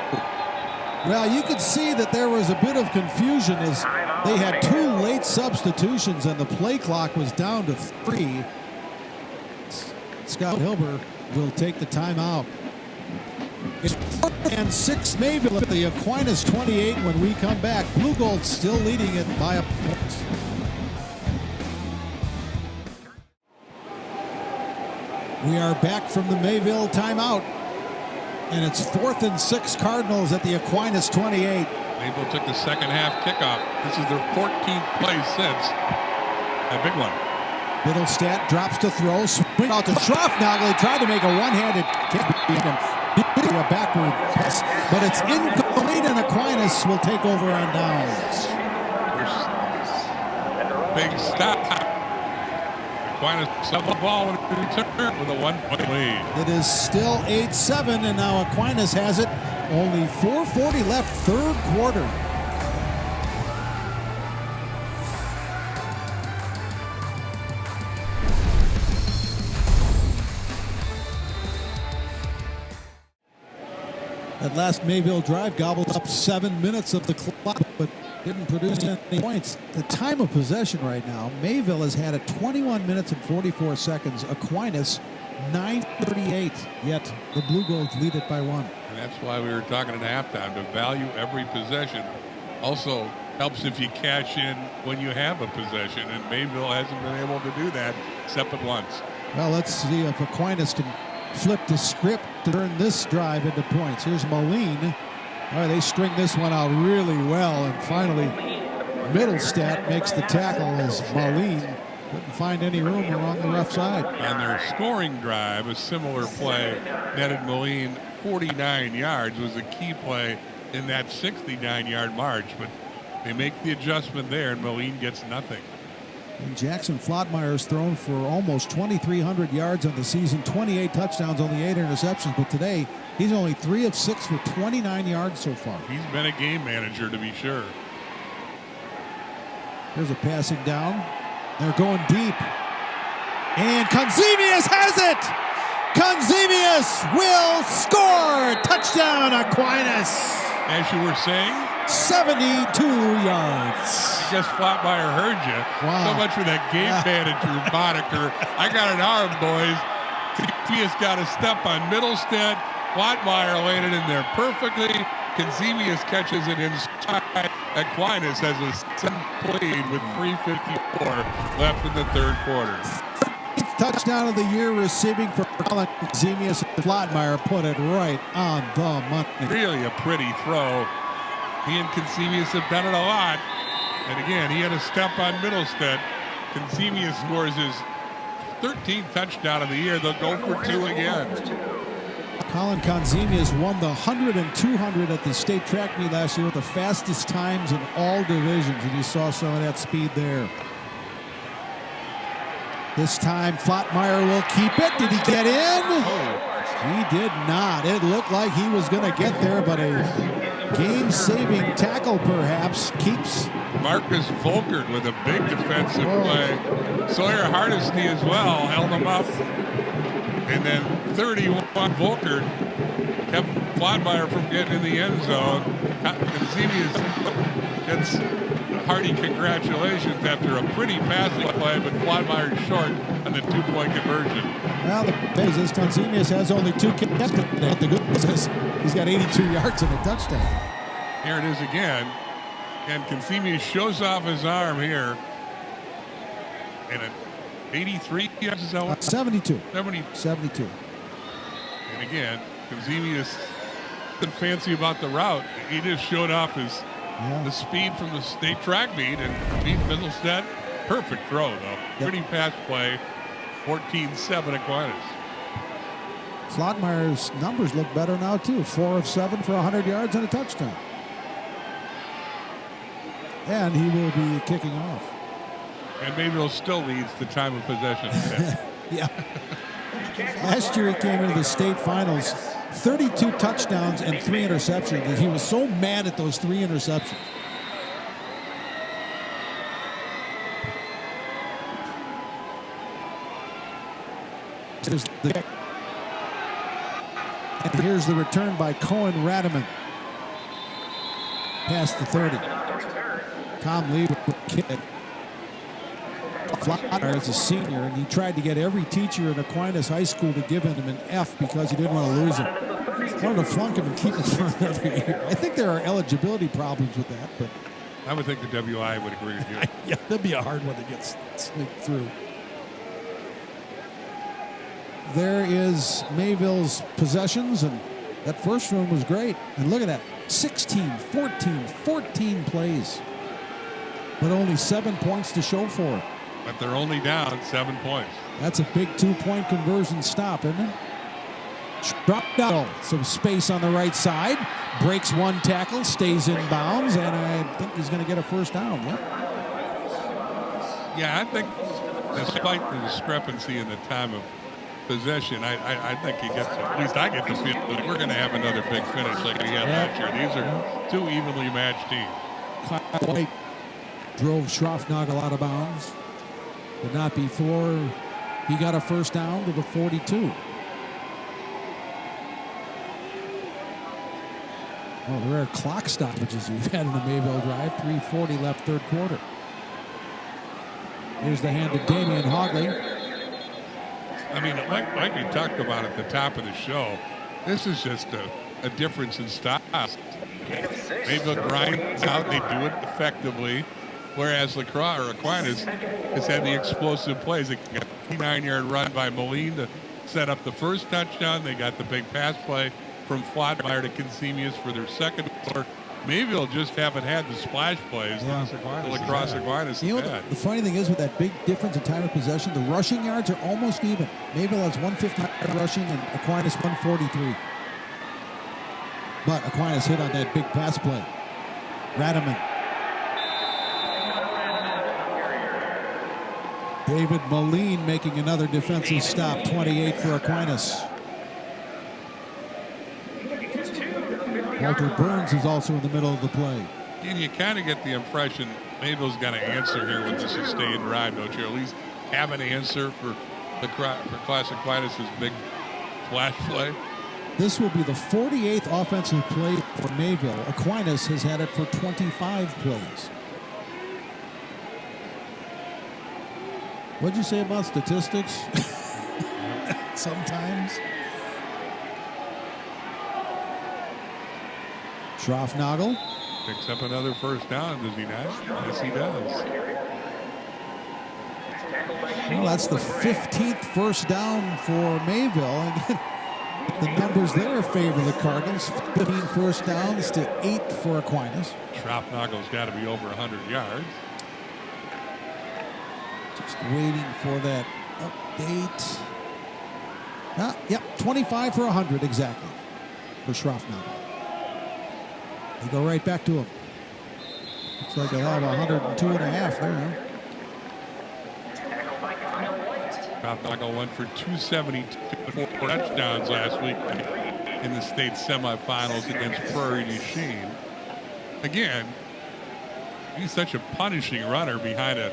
Well, you could see that there was a bit of confusion as they had 2 late substitutions, and the play clock was down to 3. Scott Hilber will take the timeout. It's 4th and 6 Mayville at the Aquinas 28 when we come back. Blue Gold still leading it by a point. We are back from the Mayville timeout. And it's 4th and 6 Cardinals at the Aquinas 28. Mayville took the second half kickoff. This is their 14th play since. A big one. Middlestat drops to throw. Swing out to Schroffnagel. He tried to make a one-handed kick. A backward pass, but it's incomplete, and Aquinas will take over on downs. Big stop. Aquinas set the ball with a 1-point lead. It is still 8-7, and now Aquinas has it. Only 4:40 left, 3rd quarter. That last Mayville drive gobbled up 7 minutes of the clock, but didn't produce any points. The time of possession right now, Mayville has had it 21 minutes and 44 seconds. Aquinas, 9:38. Yet the Blue Gold lead it by 1. And that's why we were talking at halftime, to value every possession. Also helps if you cash in when you have a possession, and Mayville hasn't been able to do that except at once. Well, let's see if Aquinas can flip the script to turn this drive into points. Here's Moline. All right, they string this one out really well, and finally Middlestat makes the tackle as Moline couldn't find any room along the left side. On their scoring drive, a similar play netted Moline 49 yards, was a key play in that 69-yard march, but they make the adjustment there, and Moline gets nothing. And Jackson Flotmeyer's thrown for almost 2,300 yards on the season, 28 touchdowns, only 8 interceptions. But today, he's only 3 of 6 for 29 yards so far. He's been a game manager, to be sure. Here's a passing down. They're going deep. And Conzemius has it! Conzemius will score! Touchdown, Aquinas! As you were saying, 72 yards. I guess Flotmeyer heard you. Wow. So much for that game manager moniker. I got an arm, boys. Conzemius got a step on Middlestat. Flotmeyer laid it in there perfectly. Conzemius catches it inside. Aquinas has a 7th lead with 3:54 left in the third quarter. Touchdown of the year receiving for Colin Conzemius. Flotmeyer put it right on the money. Really a pretty throw. He and Conzemius have done it a lot. And again, he had a step on Middlestat. Conzemius scores his 13th touchdown of the year. They'll go for 2 again. Colin Conzemius won the 100 and 200 at the state track meet last year with the fastest times in all divisions, and you saw some of that speed there. This time, Flotmeyer will keep it. Did he get in? He did not. It looked like he was going to get there, but a game-saving tackle perhaps keeps. Marcus Volkert with a big defensive play. Sawyer Hardesty as well held him up. And then 31 Volkert kept Flotmeyer from getting in the end zone. Conzemius gets hearty congratulations after a pretty passing play, but Flotmeyer's short on the 2-point conversion. Well, the thing is, Conzemius has only 2 kicks. The good news is he's got 82 yards and a touchdown. Here it is again. And Conzemius shows off his arm here. And an 83 yards is that 72. 72. And again, Conzemius isn't fancy about the route. He just showed off his the speed from the state track meet and beat Middlestat. Perfect throw, though. Yep. Pretty pass play. 14-7 Aquinas. Flotmeyer's numbers look better now, too. 4 of 7 for 100 yards and a touchdown. And he will be kicking off. And Mayville still leads the time of possession. Yeah. Last year he came into the state finals, 32 touchdowns and 3 interceptions. And he was so mad at those 3 interceptions. Here's the kick. And here's the return by Cohen Radaman. Past the 30. Tom Lee with the kick. Flotmeyer is a senior, and he tried to get every teacher in Aquinas High School to give him an F because he didn't want to lose him. Wanted to flunk him and keep him for another year. I think there are eligibility problems with that, but I would think the WI would agree with you. yeah, that'd be a hard one to get sneaked through. There is Mayville's possessions, and that first one was great. And look at that, 16, 14 plays, but only 7 points to show for it. But they're only down 7 points. That's a big 2-point conversion stop, isn't it? Drop down, some space on the right side, breaks 1 tackle, stays in bounds, and I think he's going to get a first down. Yep. Yeah, I think despite the discrepancy in the time of possession, I think he gets, at least I get the feeling that we're going to have another big finish like we had last year. These are 2 evenly matched teams. Kyle White drove Schroffnagel out of bounds, but not before he got a first down to the 42. Oh, the rare clock stoppages we've had in the Mayville drive. 3:40 left third quarter. Here's the hand to Damian Hogley. I mean, like we talked about at the top of the show, this is just a difference in style. Mayville grinds out, they do it effectively, whereas LaCroix or Aquinas has had the explosive plays. They got a 59-yard run by Moline to set up the first touchdown. They got the big pass play from Flottmeyer to Consemius for their second score. Mayville just haven't had the splash plays. The Lacrosse Aquinas You know, had. the funny thing is with that big difference in time of possession, the rushing yards are almost even. Mayville has 159 rushing and Aquinas 143. But Aquinas hit on that big pass play. Radaman. David Moline making another defensive stop. 28 for Aquinas. Walter Burns is also in the middle of the play. And you kind of get the impression Mayville's got an answer here with the sustained drive, don't you? At least have an answer for Class Aquinas' big flash play. This will be the 48th offensive play for Mayville. Aquinas has had it for 25 plays. What'd you say about statistics? Sometimes. Schroffnagel. Picks up another first down, does he not? Yes, he does. Well, that's the 15th first down for Mayville. Again, the numbers there favor the Cardinals. 15 first downs to 8 for Aquinas. Schroffnagel's got to be over 100 yards. Just waiting for that update. Yep, 25 for 100 exactly for Schroffnagel. They go right back to him. Looks like they'll have 102 and a half there. Schroffnagel went for 272 4 touchdowns last week in the state semifinals against Prairie du Chien. Again, he's such a punishing runner behind a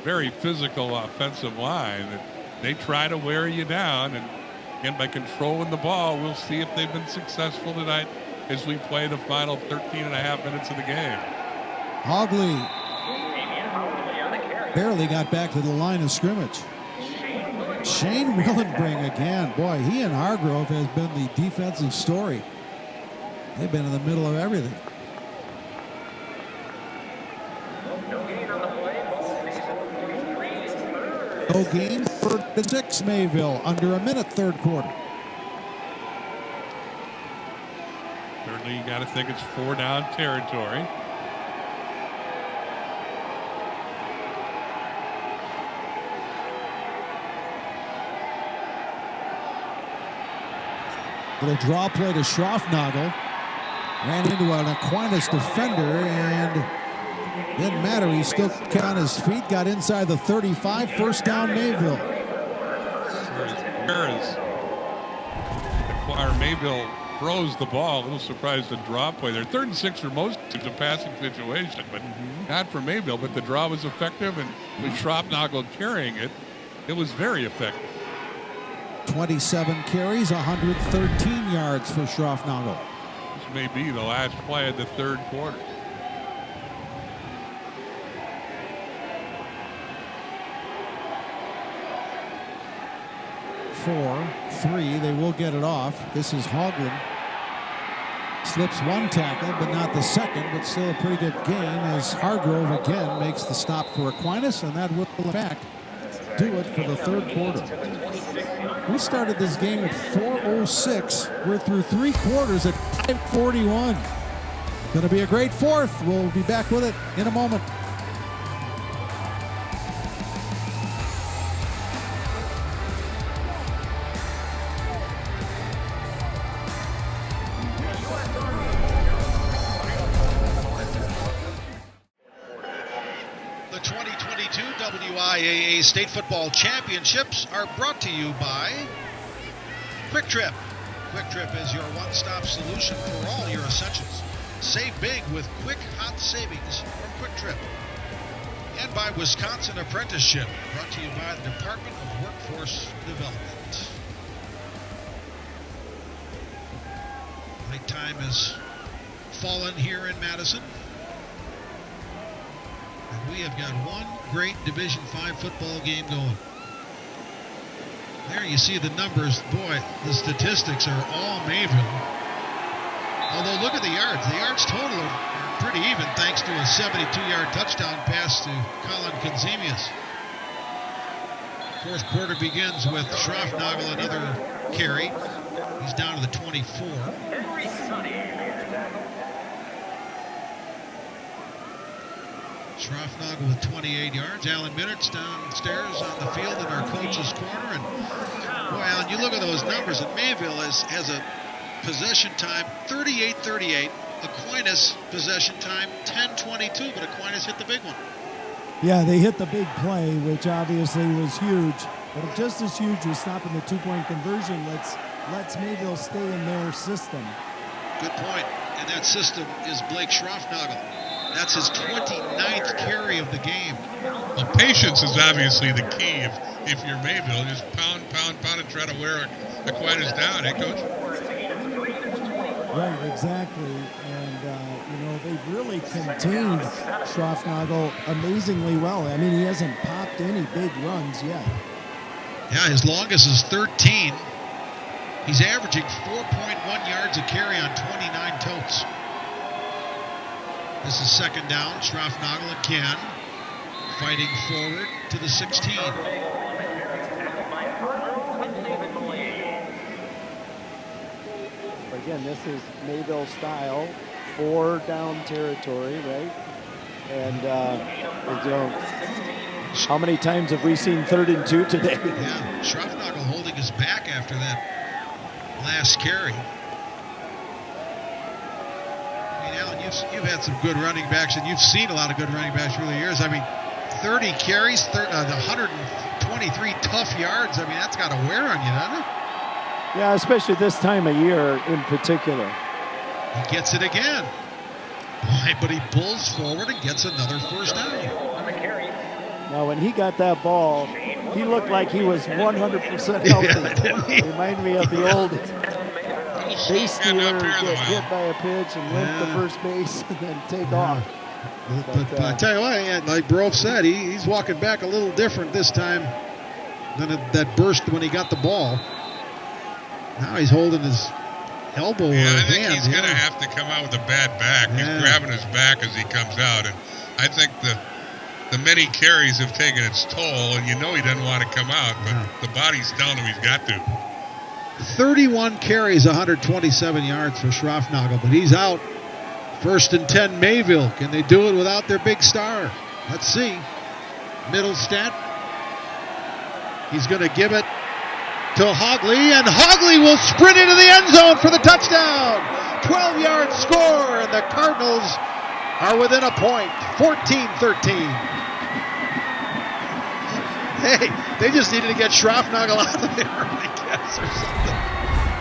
very physical offensive line that they try to wear you down. And again, by controlling the ball, we'll see if they've been successful tonight as we play the final 13 and a half minutes of the game. Hogley barely got back to the line of scrimmage. Shane Willenbring again. Boy, he and Hargrove has been the defensive story. They've been in the middle of everything. No gain for the 6 Mayville. Under a minute, third quarter. Certainly, you got to think it's 4 down territory. Little draw play to Schroffnagel. Ran into an Aquinas defender and didn't matter. He still kept on his feet. Got inside the 35. First down, Mayville. Mayville throws the ball. A little surprised the draw play there. 3rd and 6 for most. It's a passing situation, but not for Mayville. But the draw was effective, and with Schroffnagel carrying it, it was very effective. 27 carries, 113 yards for Schroffnagel. This may be the last play of the third quarter. Four, 3, they will get it off. This is Hoglin. Slips one tackle, but not the second, but still a pretty good game as Hargrove again makes the stop for Aquinas, and that will, in fact, do it for the third quarter. We started this game at 4:06. We're through 3 quarters at 5:41. Going to be a great fourth. We'll be back with it in a moment. The 2022 WIAA State Football Championships are brought to you by Quick Trip. Quick Trip is your one-stop solution for all your essentials. Save big with quick, hot savings from Quick Trip. And by Wisconsin Apprenticeship, brought to you by the Department of Workforce Development. Nighttime is fallen here in Madison. And we have got one great Division V football game going. There you see the numbers. Boy, the statistics are all Mayville. Although look at the yards. The yards total are pretty even thanks to a 72-yard touchdown pass to Colin Kenzemius. Fourth quarter begins with Schroffnagel, another carry. He's down to the 24. Schroffnagel with 28 yards. Alan Minnert's downstairs on the field in our coach's corner. And boy, Alan, you look at those numbers. And Mayville has a possession time 38-38. Aquinas possession time 10-22. But Aquinas hit the big one. Yeah, they hit the big play, which obviously was huge. But just as huge was stopping the two-point conversion. Lets Mayville stay in their system. Good point. And that system is Blake Schroffnagel. That's his 29th carry of the game. Well, patience is obviously the key. If you're Mayville, just pound, and try to wear Aquinas down, eh, Coach? Right, exactly. And, they've really contained Schroffnagel amazingly well. I mean, he hasn't popped any big runs yet. Yeah, his longest is 13. He's averaging 4.1 yards a carry on 29 totes. This is second down. Schroffnagel again, fighting forward to the 16. Again, this is Mayville style, 4-down territory, right? And, how many times have we seen 3rd and 2 today? Yeah, Schroffnagel holding his back after that last carry. I mean, Alan, you've had some good running backs, and you've seen a lot of good running backs through the years. I mean, 30 carries, 123 tough yards. I mean, that's got to wear on you, doesn't it? Yeah, especially this time of year in particular. He gets it again. Boy, but he pulls forward and gets another first down. Now, when he got that ball, he looked like he was 100% healthy. Yeah, Reminded me of the old base stealer get hit by a pitch and limp to first base and then take off. But I tell you what, like Brof said, he's walking back a little different this time than that burst when he got the ball. Now he's holding his elbow or I hand. think he's going to have to come out with a bad back. Yeah. He's grabbing his back as he comes out. And I think the many carries have taken its toll, and he doesn't want to come out, but the body's telling him he's got to. 31 carries, 127 yards for Schroffnagel, but he's out. 1st and 10 Mayville. Can they do it without their big star? Let's see. Middlestat. He's going to give it to Hogley, and Hogley will sprint into the end zone for the touchdown. 12-yard score, and the Cardinals are within a point, 14-13. Hey, they just needed to get Schroffnagel out of there, I guess, or something.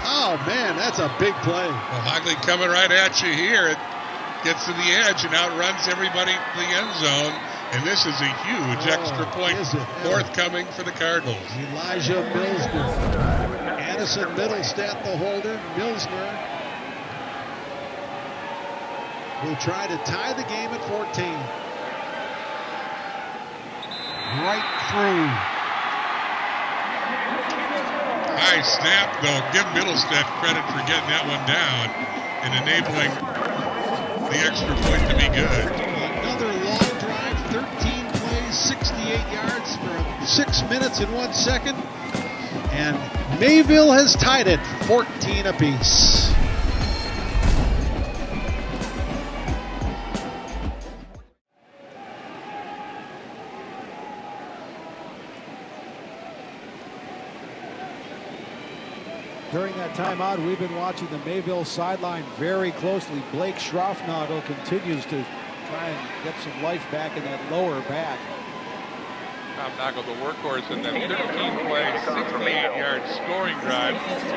Oh, man, that's a big play. Well, Hogley coming right at you here. It gets to the edge and outruns everybody to the end zone. And this is a huge extra point forthcoming for the Cardinals. Elijah Milsner. Addison Middlestat, the holder. Milsner will try to tie the game at 14. Right through. High snap, though. Give Middlestat credit for getting that one down and enabling the extra point to be good. Another long drive, 13 plays, 68 yards for 6 minutes and 1 second. And Mayville has tied it 14 apiece. During that timeout, we've been watching the Mayville sideline very closely. Blake Schroffnagel continues to try and get some life back in that lower back. Schroffnagel, the workhorse in that 13-play, 68-yard scoring drive.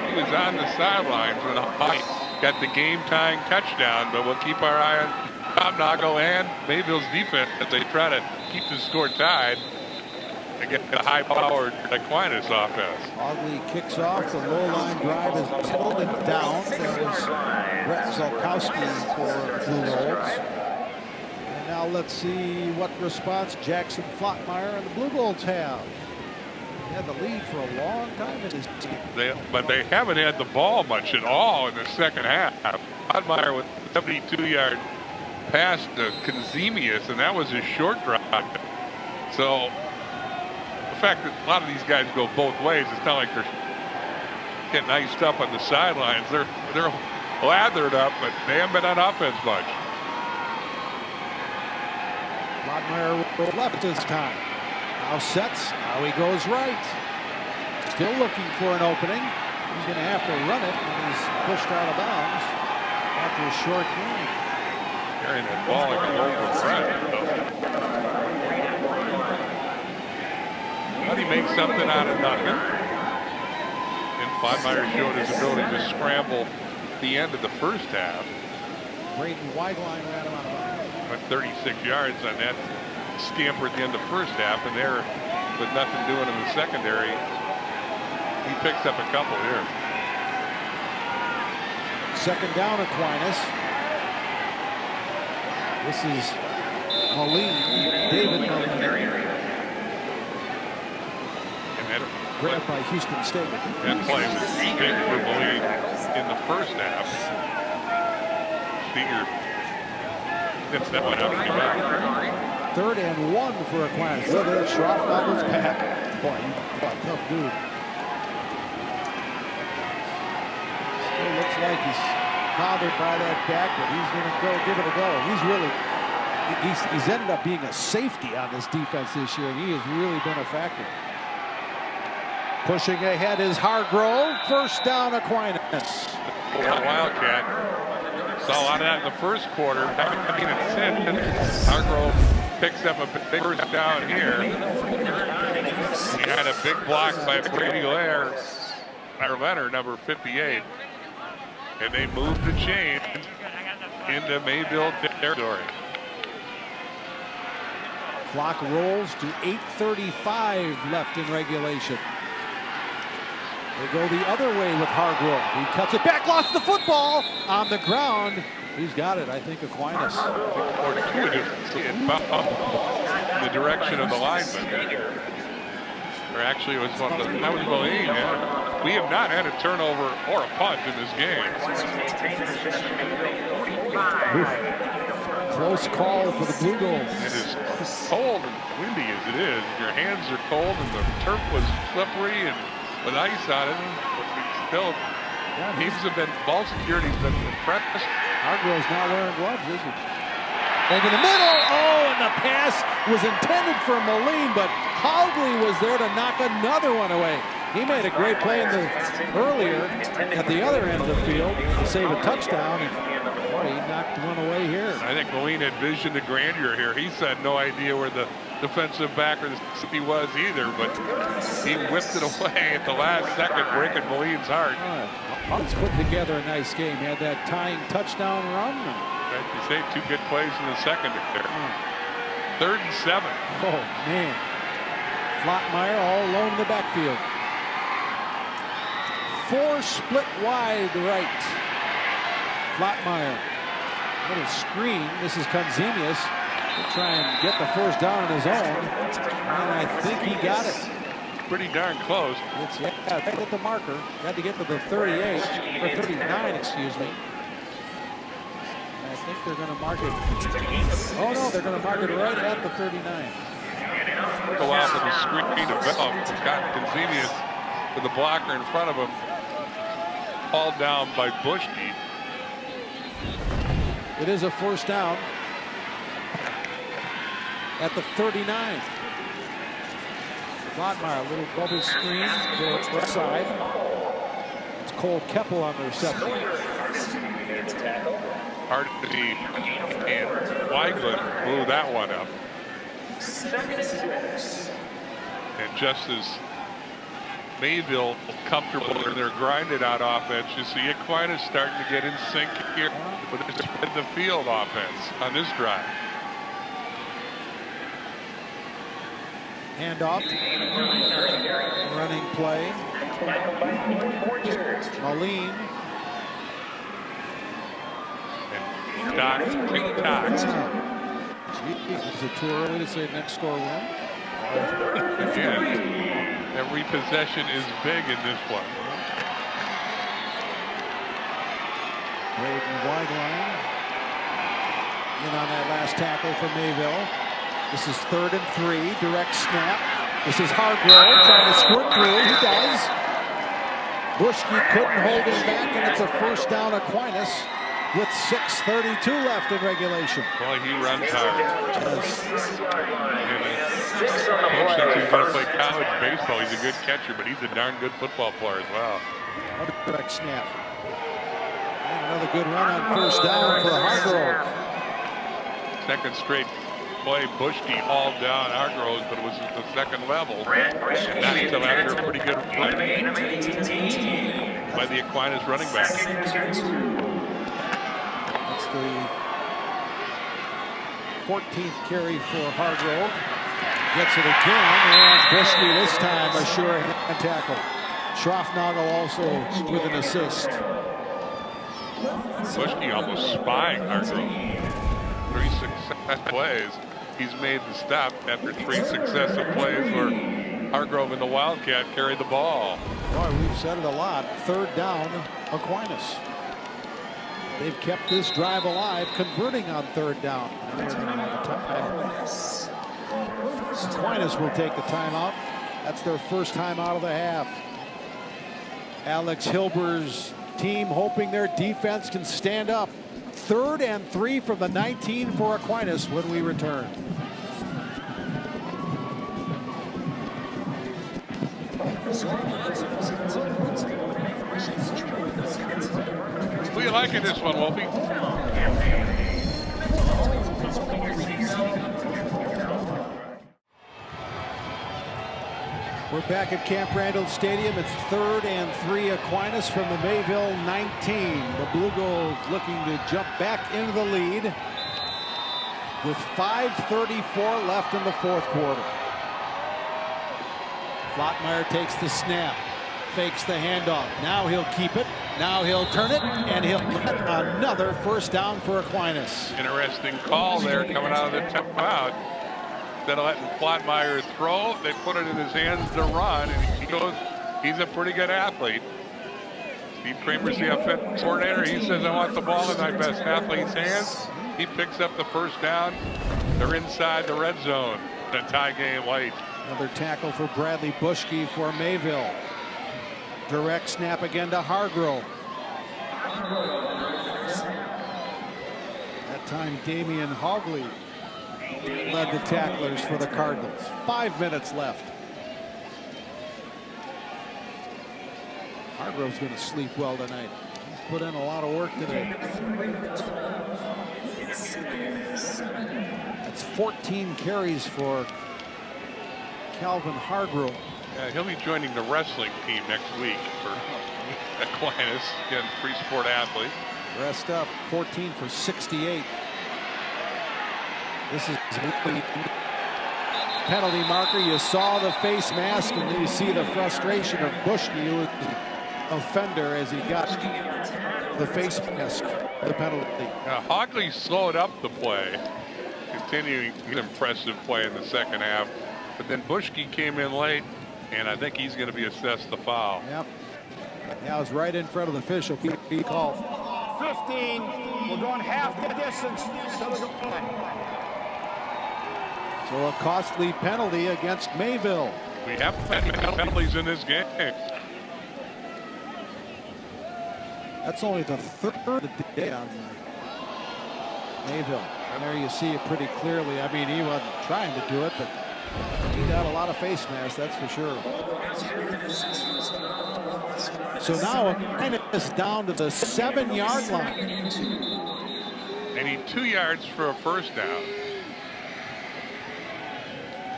He was on the sidelines when High got the game-tying touchdown, but we'll keep our eye on Schroffnagel and Mayville's defense as they try to keep the score tied. against the high-powered Aquinas offense. Hogley kicks off. The low-line drive is pulled and down. That was Brett Zolkowski for the Blue Golds. And now let's see what response Jackson Flockmeyer and the Blue Golds have. They had the lead for a long time in this team. But they haven't had the ball much at all in the second half. Flockmeyer with a 72-yard pass to Conzemius, and that was his short drive. So the fact that a lot of these guys go both ways, it's not like they're getting iced up on the sidelines. They're lathered up, but they haven't been on offense much. Flockmeyer left this time. Now sets. Now he goes right. Still looking for an opening. He's going to have to run it when he's pushed out of bounds after a short game. Carrying that ball like a loaf of bread. But he makes something out of nothing. And Flockmeyer showed his ability to scramble the end of the first half. Braden Weigline ran him out of bounds. Went 36 yards on that scamper at the end of the first half, and there, with nothing doing in the secondary, he picks up a couple here. Second down, Aquinas. This is Moline, David Moline. Grabbed by Houston State. That play was big for Moline in the first half. Steger gets that one out of the back. 3rd and 1 for Aquinas. Look at it, Schroffnagel's back. Boy, he's a tough dude. Still looks like he's bothered by that back, but he's going to go give it a go. He's ended up being a safety on this defense this year, and he has really been a factor. Pushing ahead is Hargrove. First down, Aquinas. Wildcat. Saw a lot of that in the first quarter. Hargrove picks up a big first down here. He had a big block by Brady Leonard, number 58. And they moved the chain into Mayville territory. Clock rolls to 8:35 left in regulation. They go the other way with Hargrove. He cuts it back, lost the football on the ground. He's got it, I think, Aquinas. In the direction of the lineman. Or actually, it was that was Moline. Yeah. We have not had a turnover or a punt in this game. Close call for the Blue Golds. It is cold and windy as it is. Your hands are cold, and the turf was slippery and with ice on it. But still, teams have been, ball security's been impressive. Hargrove's not wearing gloves, is he? Over the middle. Oh, and the pass was intended for Moline, but Hogley was there to knock another one away. He made a great play earlier at the other end of the field to save a touchdown. And boy, he knocked one away here. I think Moline had vision to grandeur here. He had no idea where the defensive back or the safety was either, but he whipped it away at the last second, breaking Moline's heart. He's put together a nice game. He had that tying touchdown run. Like you say, 2 good plays in the second there. 3rd and 7. Oh, man. Flockmeyer all alone in the backfield. 4 split wide right. Flockmeyer. Little screen. This is Conzemius. He'll try and get the first down on his own. And I think he got it. Pretty darn close. Yeah, got to get the marker. Got to get to the 38, or 39, excuse me. And I think they're going to mark it. Oh, no, they're going to mark it right at the 39. Took a while for the screen to develop. Got Conzemius with the blocker in front of him. Hauled down by Bushke. It is a first down at the 39. Flockmeyer, a little bubble screen to the left side. It's Cole Keppel on the reception. Hard to see, and Weigland blew that one up. And just as Mayville comfortable in their grinded out offense, you see Aquinas starting to get in sync here with the field offense on this drive. Handoff. Running play. Moline. And Doc, tick-tock. Is it too early to say next score win? Again, every possession is big in this one. Braden wide line. In on that last tackle for Mayville. This is 3rd and 3. Direct snap. This is Hargrove trying to squirt through. He does. Bushke couldn't hold him back, and it's a first down. Aquinas with 6:32 left in regulation. Boy, he runs hard. Coach thinks he's going to play college baseball. He's a good catcher, but he's a darn good football player as well. Another direct snap. And another good run on first down for Hargrove. Second straight play, Bushke hauled down Hargrove, but it was at the second level. And not until after a pretty good run by the Aquinas running back. That's the 14th carry for Hargrove. Gets it again, and Bushke this time a sure hand tackle. Schroffnagel also with an assist. Bushke almost spying Hargrove. 3 successive plays. He's made the stop after 3 successive plays where Hargrove and the Wildcat carried the ball. Boy, we've said it a lot. 3rd down, Aquinas. They've kept this drive alive, converting on 3rd down. And they're going to have a timeout. Aquinas will take the timeout. That's their first time out of the half. Alex Hilber's team hoping their defense can stand up. 3rd and 3 from the 19 for Aquinas when we return. Who you liking this one, Wolfie? We're back at Camp Randall Stadium. It's 3rd and 3 Aquinas from the Mayville 19. The Blue Gold looking to jump back into the lead with 5:34 left in the 4th quarter. Flottmeyer takes the snap, fakes the handoff. Now he'll keep it. Now he'll turn it, and he'll get another first down for Aquinas. Interesting call there coming out of the timeout. Instead of letting Flottmeyer throw, they put it in his hands to run, and he goes, he's a pretty good athlete. Steve Kramer's the offensive coordinator. He says, I want the ball in my best athlete's hands. He picks up the first down. They're inside the red zone. A tie game late. Another tackle for Bradley Bushke for Mayville. Direct snap again to Hargrove. That time Damian Hogley led the tacklers for the Cardinals. 5 minutes left. Hargrove's going to sleep well tonight. He's put in a lot of work today. That's 14 carries for Calvin Hargrove. Yeah, he'll be joining the wrestling team next week for Aquinas. Again, 3-sport athlete. Rest up, 14 for 68. This is the penalty marker. You saw the face mask, and then you see the frustration of Bushke, who was the offender, as he got the face mask, the penalty. Now, Hogley slowed up the play, continuing an impressive play in the second half. But then Bushke came in late, and I think he's going to be assessed the foul. Yep. Now it's right in front of the official. He called. 15. We're going half the distance. So a costly penalty against Mayville. We have penalties in this game. That's only the 3rd of the day on Mayville. And there you see it pretty clearly. I mean, he wasn't trying to do it, but he got a lot of face masks, that's for sure. So now it's down to the 7-yard line. They need 2 yards for a first down.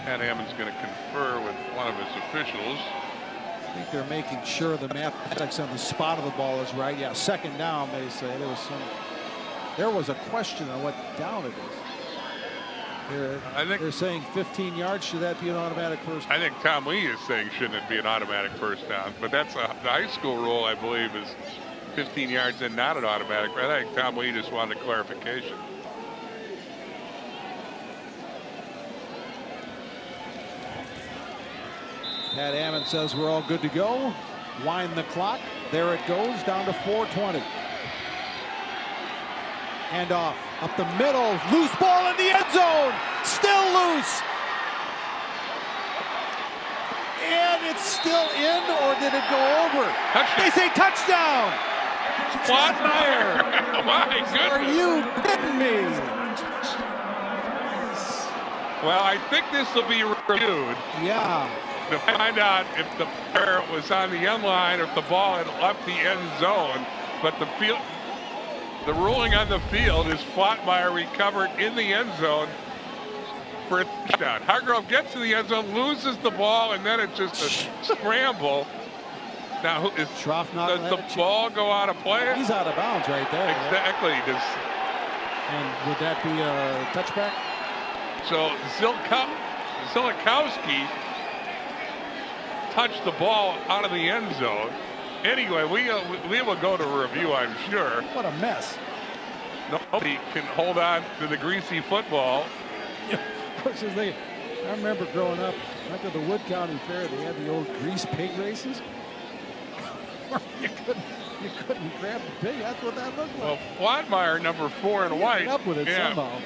Pat Hammond's going to confer with one of his officials. I think they're making sure the mathematics on the spot of the ball is right. Yeah, 2nd down, they say. There was a question on what down it is. They're saying 15 yards. Should that be an automatic first down? I think Tom Lee is saying shouldn't it be an automatic first down, but that's the high school rule, I believe, is 15 yards and not an automatic. I think Tom Lee just wanted clarification. Pat Hammond says we're all good to go. Wind the clock. There it goes, down to 4:20. Hand off up the middle. Loose ball in the end zone. Still loose. And it's still in, or did it go over? Touchdown. They say touchdown. Flottmeyer. My goodness. Are you kidding me? Well, I think this will be reviewed. Yeah. To find out if the player was on the end line, or if the ball had left the end zone. But the ruling on the field is Flottmeyer recovered in the end zone for a touchdown. Hargrove gets to the end zone, loses the ball, and then it's just a scramble. Now, does the ball go out of play? He's out of bounds right there. Exactly. And would that be a touchback? So Zilikowski touched the ball out of the end zone. Anyway, we will go to review, I'm sure. What a mess. Nobody can hold on to the greasy football. I remember growing up, went to the Wood County Fair. They had the old grease pig races. you couldn't grab the pig. That's what that looked like. Well, Flottmeyer, number 4 in white, up with it somehow.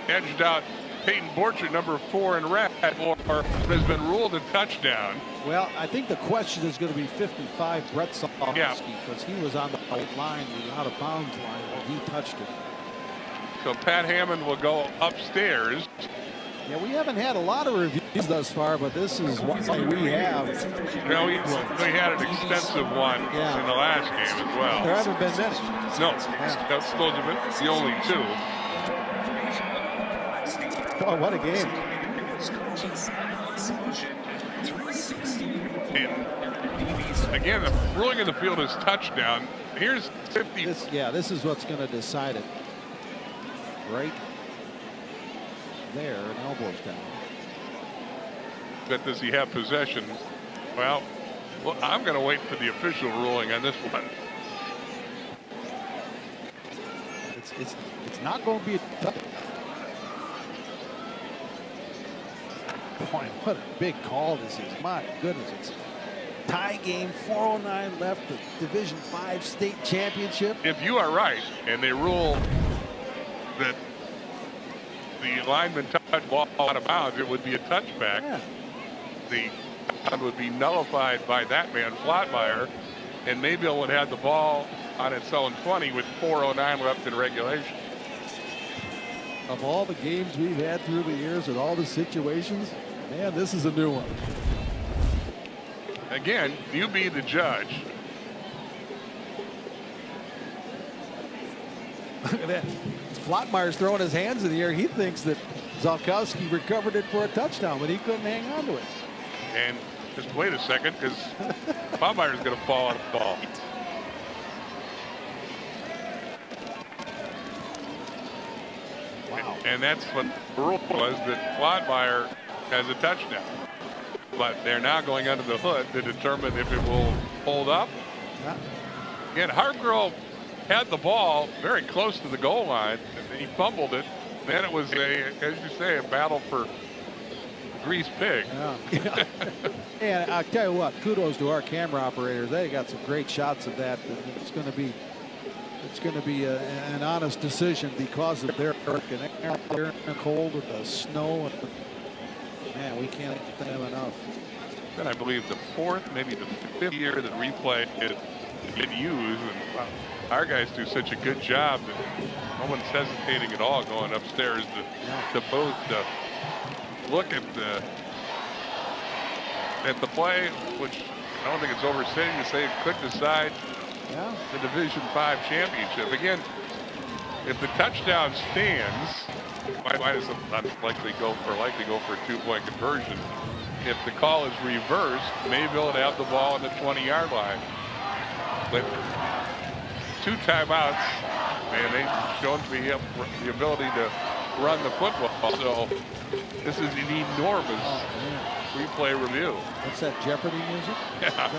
Edged out Peyton Borchert, number 4 in red, or has been ruled a touchdown. Well, I think the question is going to be 55, Brett Zilikowski, because he was on the line, the out of bounds line, when he touched it. So Pat Hammond will go upstairs. Yeah, we haven't had a lot of reviews thus far, but this is one we have. No, we had an extensive one in the last game as well. There haven't been many. No, that's supposed to be the only 2. Oh, what a game. And again, the ruling in the field is touchdown. Here's 50. This is what's going to decide it. Right there, and elbows down. But does he have possession? Well, I'm going to wait for the official ruling on this one. It's not going to be a touchdown. Boy, what a big call this is. My goodness, it's tie game, 4:09 left, the Division 5 state championship. If you are right, and they rule that the lineman touched ball out of bounds, it would be a touchback. Yeah. The touchdown would be nullified by that man, Flottmeyer, and Mayville would have the ball on its own 20 with 4:09 left in regulation. Of all the games we've had through the years and all the situations, man, this is a new one. Again, you be the judge. Look at that. Flottmeyer's throwing his hands in the air. He thinks that Zilikowski recovered it for a touchdown, but he couldn't hang on to it. And just wait a second, because Flottmeyer's going to fall on the ball. Wow. And that's what the rule was, that Flottmeyer has a touchdown. But they're now going under the hood to determine if it will hold up. Yeah. Again, Hargrove had the ball very close to the goal line, and he fumbled it. Then it was as you say, a battle for grease pig. Yeah. And I'll tell you what, kudos to our camera operators. They got some great shots of that. It's going to be an honest decision because of their work, and they're out there in the cold with the snow. And man, we can't thank them enough. Then I believe the 4th, maybe the 5th year that replay had been used, and our guys do such a good job that no one's hesitating at all going upstairs to both look at the play, which I don't think it's overstating to say it could decide the Division 5 championship. Again, if the touchdown stands, why does it not likely go for a 2-point conversion? If the call is reversed, Mayville would have the ball on the 20-yard line. But 2 timeouts, and they've shown the ability to run the football. So this is an enormous replay review. What's that Jeopardy music? Yeah.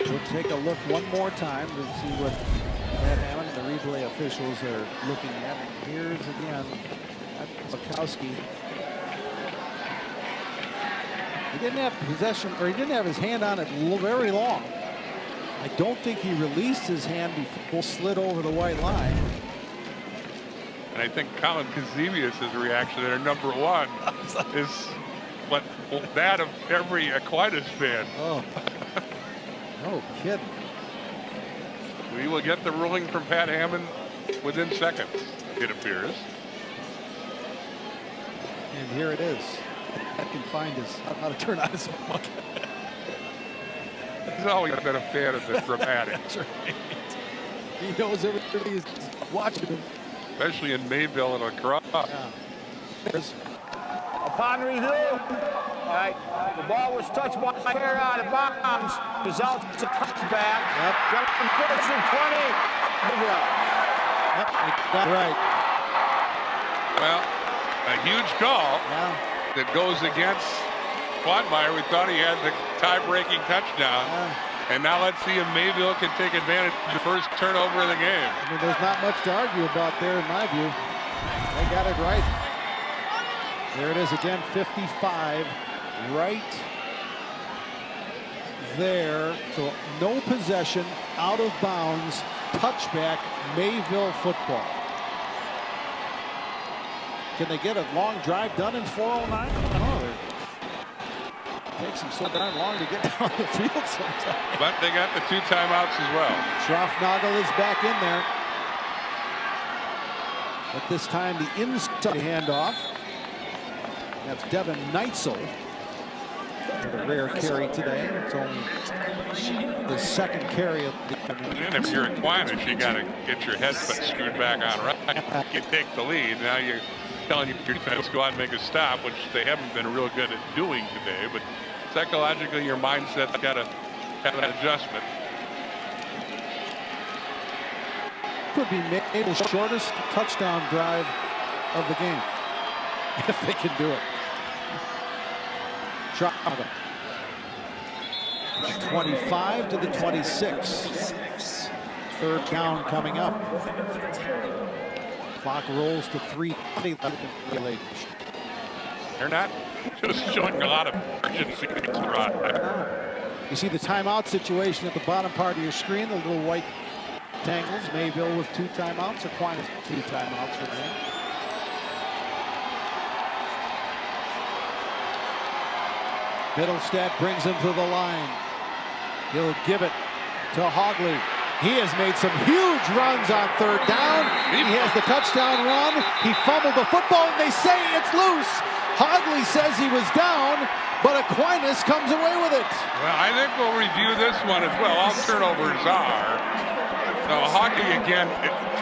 We'll take a look one more time to see what Matt Hammond and the replay officials are looking at. Here's again Bukowski. He didn't have possession, or he didn't have his hand on it very long. I don't think he released his hand before slid over the white line. And I think Colin Kazemius' reaction there, number one, is what that of every Aquinas fan. Oh. No kidding. We will get the ruling from Pat Hammond within seconds, it appears. And here it is. I can find how to turn on his mic. He's always been a fan of the dramatic. That's right. He knows everybody is watching him. Especially in Mayville and across. Yeah. Upon review, the ball was touched by a player out of bounds. Results a touchback. Yep. From 14-20. Yep. Right. Well, a huge call that goes against Quadmeyer. We thought he had the tie-breaking touchdown. And now let's see if Mayville can take advantage of the first turnover of the game. I mean, there's not much to argue about there in my view. They got it right. There it is again, 55 right there. So no possession, out of bounds, touchback, Mayville football. Can they get a long drive done in 4:09? I don't know. It takes them so darn long to get down the field sometimes. But they got the 2 timeouts as well. Schroffnagel is back in there. But this time the inside handoff. That's Devin Neitzel with a rare carry today. It's only the second carry of the And if you're Aquinas, you got to get your headset screwed back on right. You take the lead. Now you're telling your defense to go out and make a stop, which they haven't been real good at doing today. But psychologically, your mindset's got to have an adjustment. Could be Mayville's shortest touchdown drive of the game, if they can do it. 25 to the 26. Third down coming up. Clock rolls to 3:20 left in regulation. They're not just showing a lot of urgency. You see the timeout situation at the bottom part of your screen, the little white tangles. Mayville with 2 timeouts, Aquinas 2 timeouts for me. Middlestat brings him to the line. He'll give it to Hogley. He has made some huge runs on 3rd down. He has the touchdown run. He fumbled the football, and they say it's loose. Hogley says he was down, but Aquinas comes away with it. Well, I think we'll review this one as well. All turnovers are. So Hogley again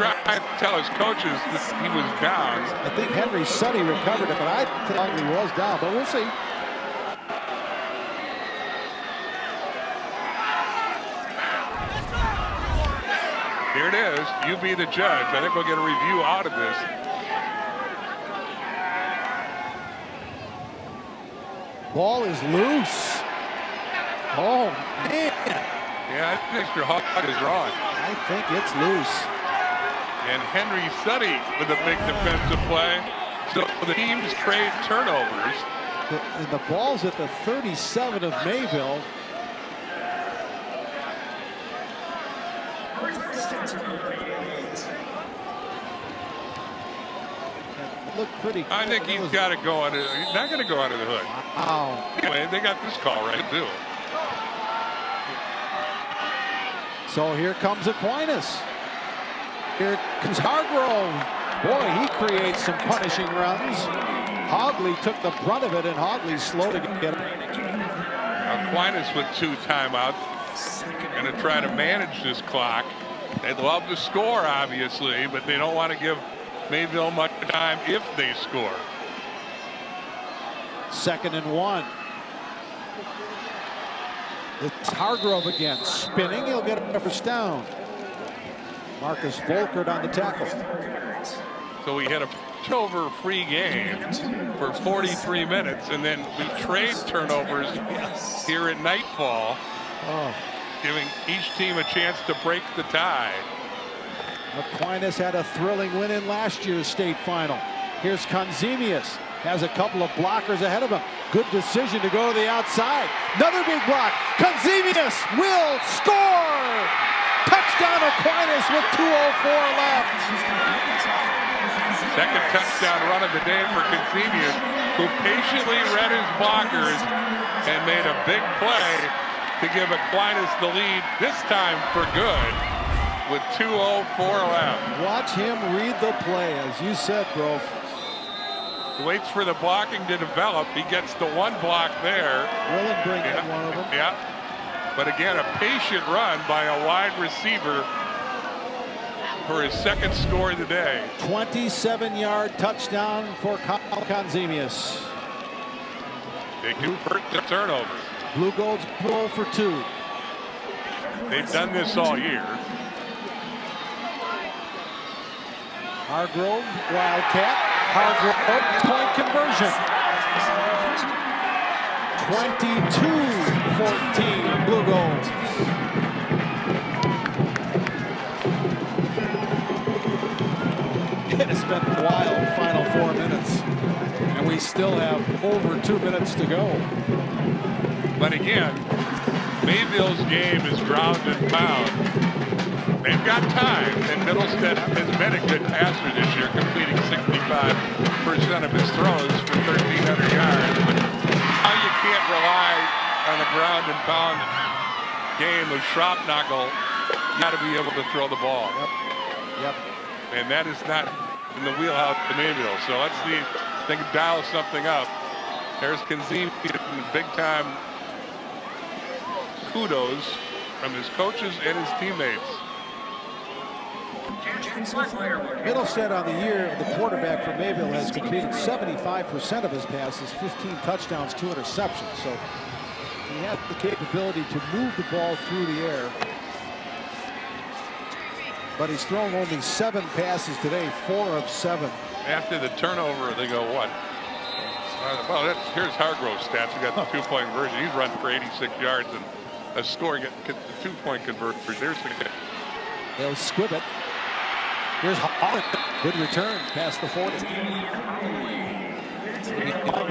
trying to tell his coaches that he was down. I think Henry said he recovered it, but I think Hogley was down, but we'll see. Here it is. You be the judge. I think we'll get a review out of this. Ball is loose. Oh, man. Yeah, I think Mr. Hawk is wrong. I think it's loose. And Henry Suddy with a big defensive play. So the teams trade turnovers. And the ball's at the 37 of Mayville. Look pretty. I think he's got to go under. He's not going to go under the hood. Wow. Anyway, they got this call right too. So here comes Aquinas. Here comes Hargrove. Boy, he creates some punishing runs. Hogley took the brunt of it, and Hogley's slow to get it. Aquinas with 2 timeouts. Going to try to manage this clock. They'd love to score, obviously, but they don't want to give Mayville much time if they score. 2nd and 1. It's Hargrove again, spinning. He'll get a first down. Marcus Volkert on the tackle. So we had a turnover-free game for 43 minutes, and then we trade turnovers here at nightfall, giving each team a chance to break the tie. Aquinas had a thrilling win in last year's state final. Here's Conzemius. Has a couple of blockers ahead of him. Good decision to go to the outside. Another big block. Conzemius will score! Touchdown Aquinas with 2:04 left. Second touchdown run of the day for Conzemius, who patiently read his blockers and made a big play to give Aquinas the lead, this time for good, with 2:04 left. Watch him read the play, as you said, bro. Waits for the blocking to develop. He gets the one block there. Willenbrink had one of them. Yeah. But again, a patient run by a wide receiver for his second score of the day. 27-yard touchdown for Conzemius. They convert the turnover. Blue Gold's pull for 2. They've done this all year. Hargrove, Wildcat. Hargrove, point conversion. 22-14, Blue Gold. It has been a wild final 4 minutes, and we still have over 2 minutes to go. But again, Mayville's game is ground and pound. They've got time, and Middlestead has been a good passer this year, completing 65% of his throws for 1,300 yards. But now you can't rely on the ground and pound game of Schraubnagel. You got to be able to throw the ball. Yep. And that is not in the wheelhouse of Mayville. So let's see if they can dial something up. There's Conzemius getting big-time kudos from his coaches and his teammates. Middlestead on the year, the quarterback for Mayville has completed 75% of his passes, 15 touchdowns, 2 interceptions. So he has the capability to move the ball through the air. But he's thrown only 7 passes today, 4 of 7. After the turnover, they go, what? Well, here's Hargrove's stats. He got the 2-point conversion. He's run for 86 yards and a score, get the 2-point conversion. There's the guy. They'll squib it. Here's Holland. Good return past the 40. Oh,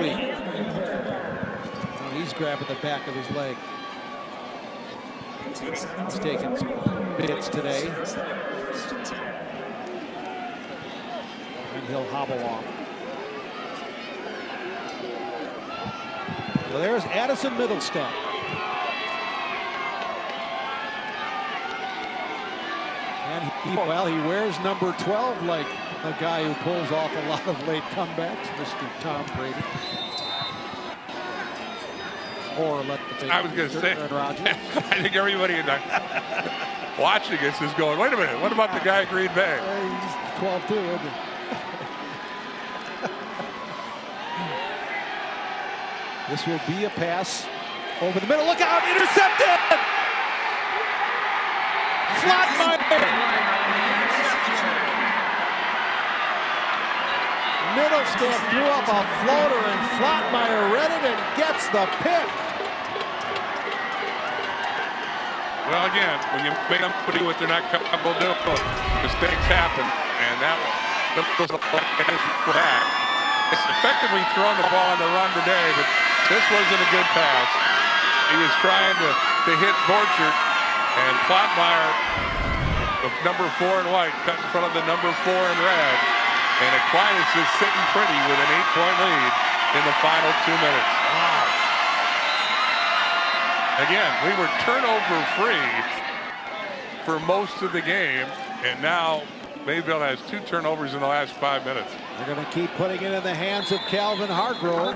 he's grabbing the back of his leg. He's taking some hits today. And he'll hobble off. So there's Addison Middlestead. And he wears number 12 like a guy who pulls off a lot of late comebacks, Mr. Tom Brady. Or I was going to say, I think everybody watching this is going, wait a minute, what about the guy at Green Bay? He's 12 too, isn't he? This will be a pass over the middle. Look out, intercepted! Flatmeyer! Middlestead threw up a floater and Flatmeyer read it and gets the pick. Well, again, when you make them do what they're not comfortable doing, mistakes happen, and that was back. It's effectively throwing the ball on the run today, but this wasn't a good pass. He was trying to hit Borchert, and Flatmeyer, with number 4 in white, cut in front of the number 4 in red, and Aquinas is sitting pretty with an 8-point lead in the final 2 minutes. Wow. Again, we were turnover free for most of the game, and now Mayville has 2 turnovers in the last 5 minutes. They're going to keep putting it in the hands of Calvin Hargrove.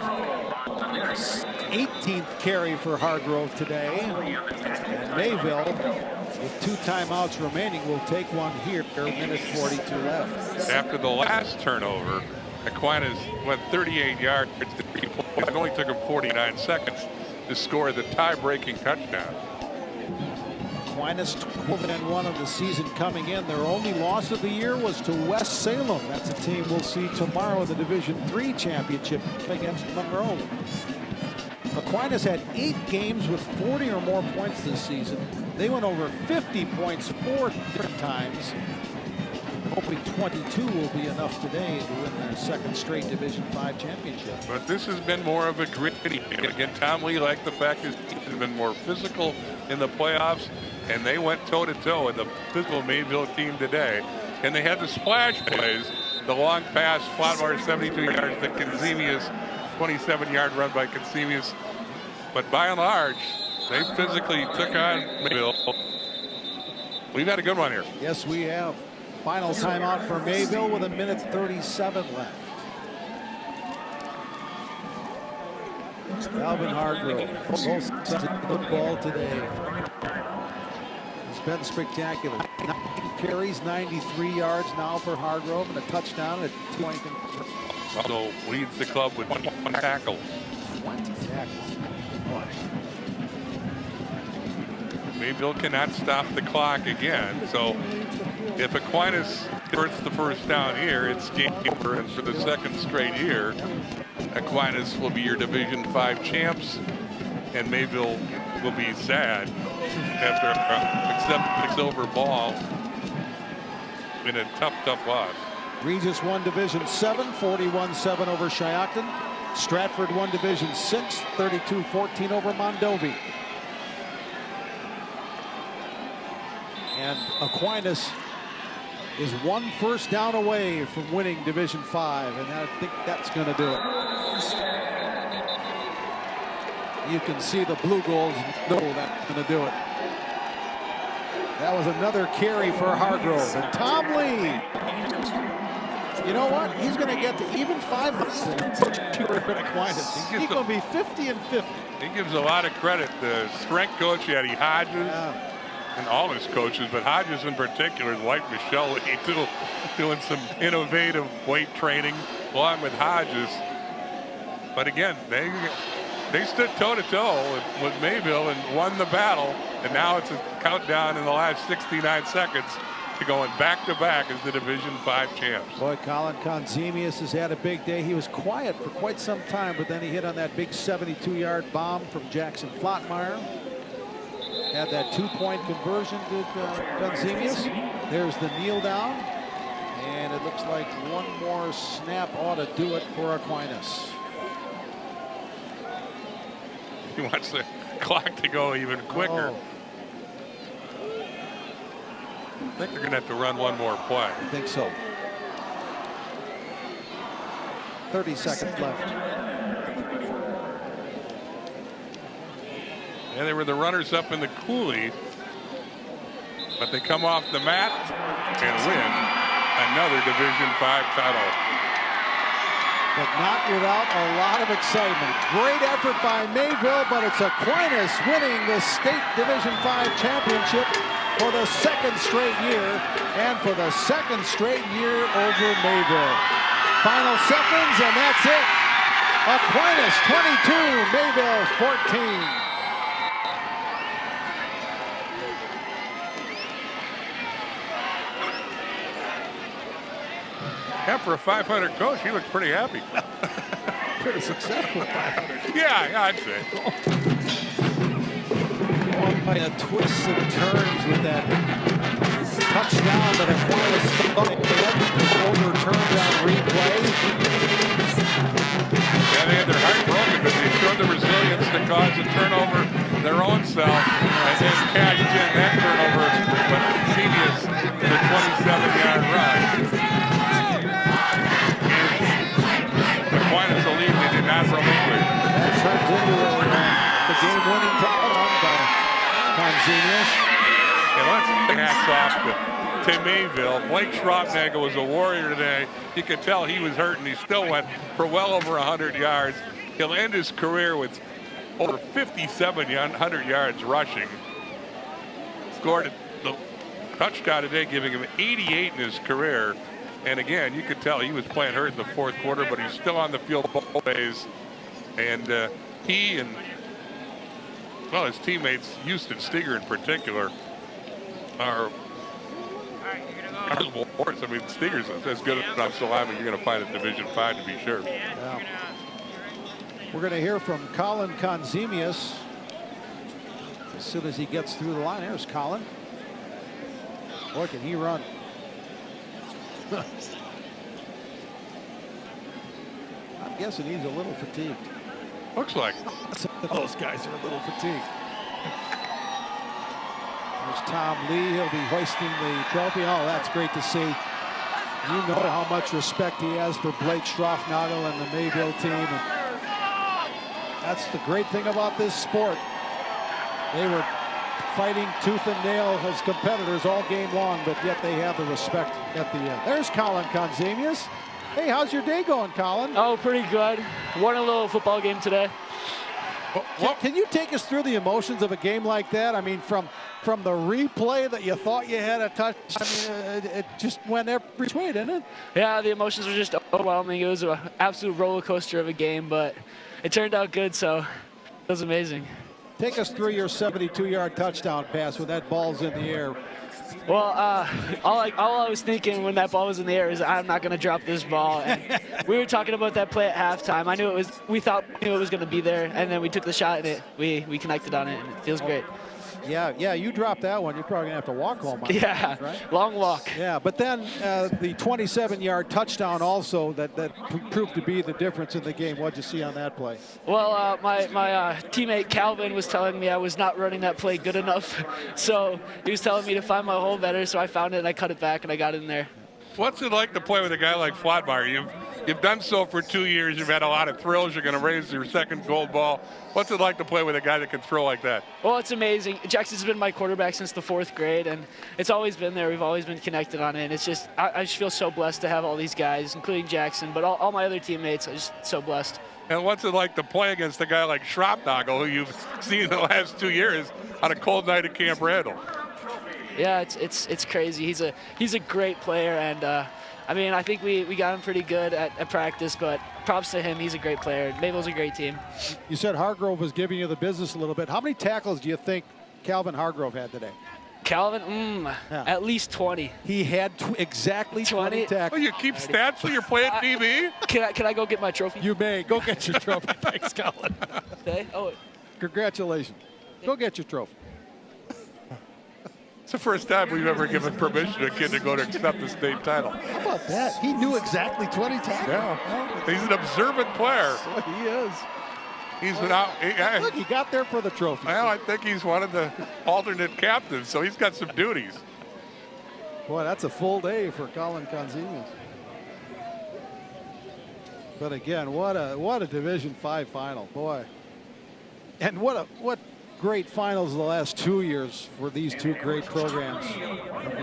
18th carry for Hargrove today. And Mayville, with 2 timeouts remaining, will take one here. Minute 42 left. After the last turnover, Aquinas went 38 yards to 3 points. It only took him 49 seconds to score the tie-breaking touchdown. Aquinas 12-1 of the season coming in. Their only loss of the year was to West Salem. That's a team we'll see tomorrow in the Division III championship against Monroe. Aquinas had 8 games with 40 or more points this season. They went over 50 points 4 different times. Hoping 22 will be enough today to win their second straight Division V championship. But this has been more of a gritty. Again, Tom Lee liked the fact his team has been more physical in the playoffs, and they went toe-to-toe with the physical Mayville team today. And they had the splash plays, the long pass, Flatmire 72 yards, the Consemius 27-yard run by Consemius. But by and large, they physically took on Mayville. We've had a good one here. Yes, we have. Final timeout for Mayville with 1:37 left. Alvin Hargrove, both sides of the football today. It's been spectacular. 9 carries, 93 yards now for Hargrove, and a touchdown at 20. Also leads the club with 1 tackle. 20 tackles. Boy. Mayville cannot stop the clock again, so if Aquinas converts the first down here, it's game over, and for the second straight year, Aquinas will be your Division V champs, and Mayville will be sad after accepting the silver ball in a tough loss. Regis won Division 7, 41-7 over Shiocton. Stratford won Division 6, 32-14 over Mondovi. And Aquinas is 1 first down away from winning Division 5, and I think that's going to do it. You can see the Blue Goals know that's going to do it. That was another carry for Hargrove. And Tom Lee, you know what? He's going to get to even 5 months in Aquinas. He's going to be 50-50. He gives a lot of credit. The strength coach, Eddie Hodges, and all his coaches, but Hodges in particular, like Michelle, doing some innovative weight training along with Hodges. But again, they stood toe-to-toe with Mayville and won the battle, and now it's a countdown in the last 69 seconds to going back-to-back as the Division V champs. Boy, Colin Consemius has had a big day. He was quiet for quite some time, but then he hit on that big 72-yard bomb from Jackson Flatmire. Had that 2-point conversion to Consemius. There's the kneel down, and it looks like one more snap ought to do it for Aquinas. He wants the clock to go even quicker. I think they're going to have to run one more play. I think so. 30 seconds left. And they were the runners up in the Cooley, but they come off the mat and win another Division V title. But not without a lot of excitement. Great effort by Mayville, but it's Aquinas winning the state Division V championship for the second straight year, and for the second straight year over Mayville. Final seconds, and that's it. Aquinas 22, Mayville 14. Yeah, for a 500 coach, he looks pretty happy. Pretty successful 500. Yeah, I'd say. By a twists and turns with that touchdown that Aquinas overturned on replay. Yeah, they had their heart broken, but they showed the resilience to cause a turnover their own self, and then cashed in that turnover with Consemius, the 27-yard run. Aquinas a lead they did not relinquish. That turns into the game-winning touchdown by Consemius. And let's hats off to Mayville. Blake Schraubnagel was a warrior today. You could tell he was hurt, and he still went for well over 100 yards. He'll end his career with over 5,700 yards rushing. Scored the touchdown today, giving him 88 in his career. And again, you could tell he was playing hurt in the fourth quarter, but he's still on the field both days. And he and, well, his teammates, Houston Steger in particular, are awards. I mean, Stingers is good enough, so I mean, you're going to find a Division 5 to be sure. Yeah. We're going to hear from Colin Konzemius as soon as he gets through the line. There's Colin. Boy, can he run. I'm guessing he's a little fatigued. Looks like. Those guys are a little fatigued. There's Tom Lee. He'll be hoisting the trophy. Oh, that's great to see. You know how much respect he has for Blake Schroffnagel and the Mayville team. And that's the great thing about this sport. They were fighting tooth and nail as competitors all game long, but yet they have the respect at the end. There's Colin Konzemius. Hey, how's your day going, Colin? Oh, pretty good. Won a little football game today. Can you take us through the emotions of a game like that? I mean, from the replay that you thought you had a touch, I mean, it just went every way, didn't it? Yeah, the emotions were just overwhelming. It was an absolute roller coaster of a game, but it turned out good, so it was amazing. Take us through your 72-yard touchdown pass when that ball's in the air. Well, all I was thinking when that ball was in the air is I'm not going to drop this ball. And we were talking about that play at halftime. We thought it was going to be there, and then we took the shot and we connected on it, and it feels great. Yeah, you dropped that one. You're probably going to have to walk home on yeah, that, right? Long walk. Yeah, but then the 27-yard touchdown also that proved to be the difference in the game. What'd you see on that play? Well, my teammate Calvin was telling me I was not running that play good enough. So he was telling me to find my hole better, so I found it and I cut it back and I got in there. What's it like to play with a guy like Flottmeyer? You've done so for 2 years. You've had a lot of thrills. You're going to raise your second gold ball. What's it like to play with a guy that can throw like that? Well, it's amazing. Jackson's been my quarterback since the 4th grade, and it's always been there. We've always been connected on it. And it's just, I just feel so blessed to have all these guys, including Jackson, but all my other teammates. I'm just so blessed. And what's it like to play against a guy like Schroffnagel, who you've seen in the last 2 years on a cold night at Camp Randall? Yeah, it's crazy. He's a great player, and I mean, I think we got him pretty good at practice, but props to him. He's a great player. Mayville's a great team. You said Hargrove was giving you the business a little bit. How many tackles do you think Calvin Hargrove had today? Calvin, at least 20. He had exactly 20 tackles. Oh, you keep stats when you're playing DB? Can I go get my trophy? You may. Go get your trophy. Thanks, Colin. Okay. Oh. Congratulations. Go get your trophy. It's the first time we've ever given permission to a kid to go to accept the state title. How about that? He knew exactly 20 tackles. Yeah, he's an observant player. Well, he is. He's been out. Look, he got there for the trophy. Well, I think he's one of the alternate captains, so he's got some duties. Boy, that's a full day for Colin Konzemius. But again, what a Division 5 final, boy. And what great finals the last 2 years for these two great programs,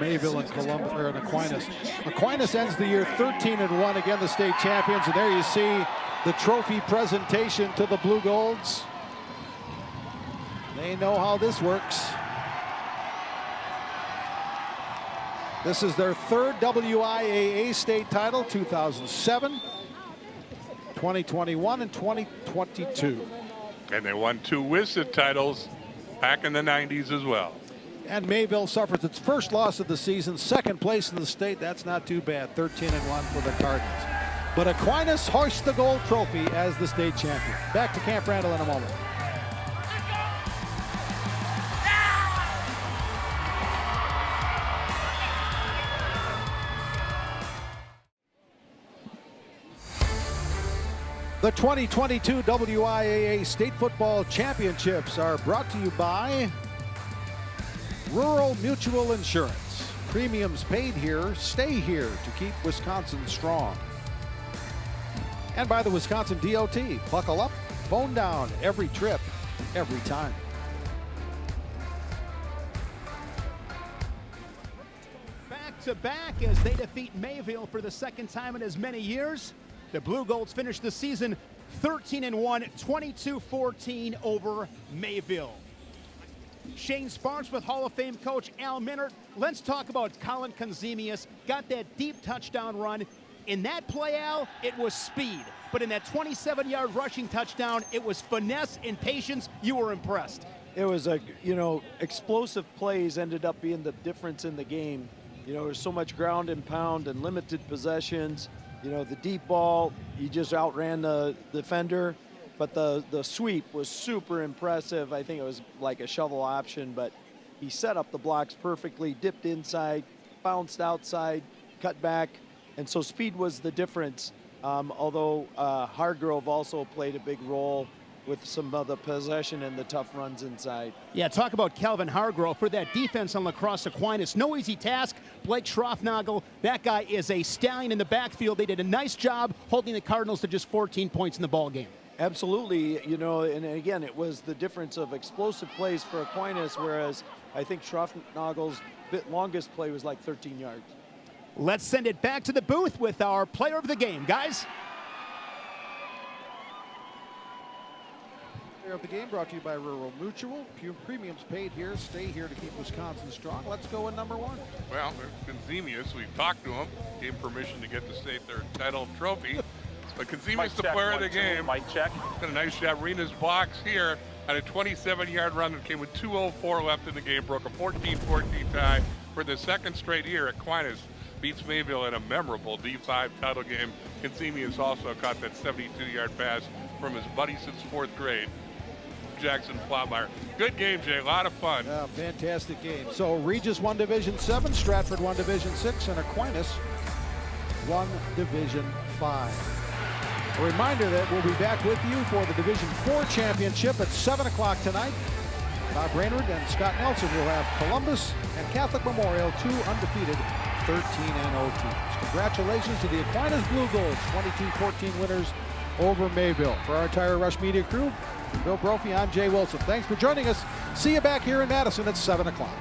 Mayville and Columbus, or Aquinas. Aquinas ends the year 13-1, again the state champions, and there you see the trophy presentation to the Blue Golds. They know how this works. This is their 3rd WIAA state title, 2007, 2021, and 2022. And they won 2 WISIT titles back in the 90s as well. And Mayville suffers its first loss of the season, 2nd place in the state. That's not too bad, 13-1 for the Cardinals. But Aquinas hoists the gold trophy as the state champion. Back to Camp Randall in a moment. The 2022 WIAA State Football Championships are brought to you by Rural Mutual Insurance. Premiums paid here, stay here to keep Wisconsin strong. And by the Wisconsin DOT. Buckle up, phone down, every trip, every time. Back to back as they defeat Mayville for the 2nd time in as many years. The Blue Golds finished the season 13-1, 22-14 over Mayville. Shane Sparks with Hall of Fame coach Al Minert. Let's talk about Colin Konzemius. Got that deep touchdown run. In that play, Al, it was speed. But in that 27-yard rushing touchdown, it was finesse and patience. You were impressed. It was explosive plays ended up being the difference in the game. There's so much ground and pound and limited possessions. The deep ball, you just outran the defender, but the sweep was super impressive. I think it was like a shovel option, but he set up the blocks perfectly, dipped inside, bounced outside, cut back, and so speed was the difference. Although Hargrove also played a big role with some of the possession and the tough runs inside. Yeah, talk about Calvin Hargrove for that defense on La Crosse Aquinas. No easy task. Blake Schroffnagel, that guy is a stallion in the backfield. They did a nice job holding the Cardinals to just 14 points in the ball game. Absolutely, and again, it was the difference of explosive plays for Aquinas, whereas I think Schroffnagel's longest play was like 13 yards. Let's send it back to the booth with our player of the game, guys. Of the game brought to you by Rural Mutual. Premiums paid here. Stay here to keep Wisconsin strong. Let's go in number one. Well, there's Conzemius. We talked to him, gave him permission to get to state their title trophy. But Conzemius, the player of the game. Mic check. Got a nice shot. Rena's box here at a 27-yard run that came with 2:04 left in the game. Broke a 14-14 tie for the second straight year. Aquinas beats Mayville in a memorable D5 title game. Conzemius also caught that 72-yard pass from his buddy since 4th grade. Jackson Flotmeyer. Good game, Jay. A lot of fun. Yeah, fantastic game. So Regis won Division 7, Stratford won Division 6, and Aquinas won Division 5. A reminder that we'll be back with you for the Division 4 championship at 7 o'clock tonight. Bob Brainerd and Scott Nelson will have Columbus and Catholic Memorial, 2 undefeated 13-0 teams. Congratulations to the Aquinas Blue Goals, 22-14 winners over Mayville. For our entire Rush Media crew, Bill Brophy, I'm Jay Wilson. Thanks for joining us. See you back here in Madison at 7 o'clock.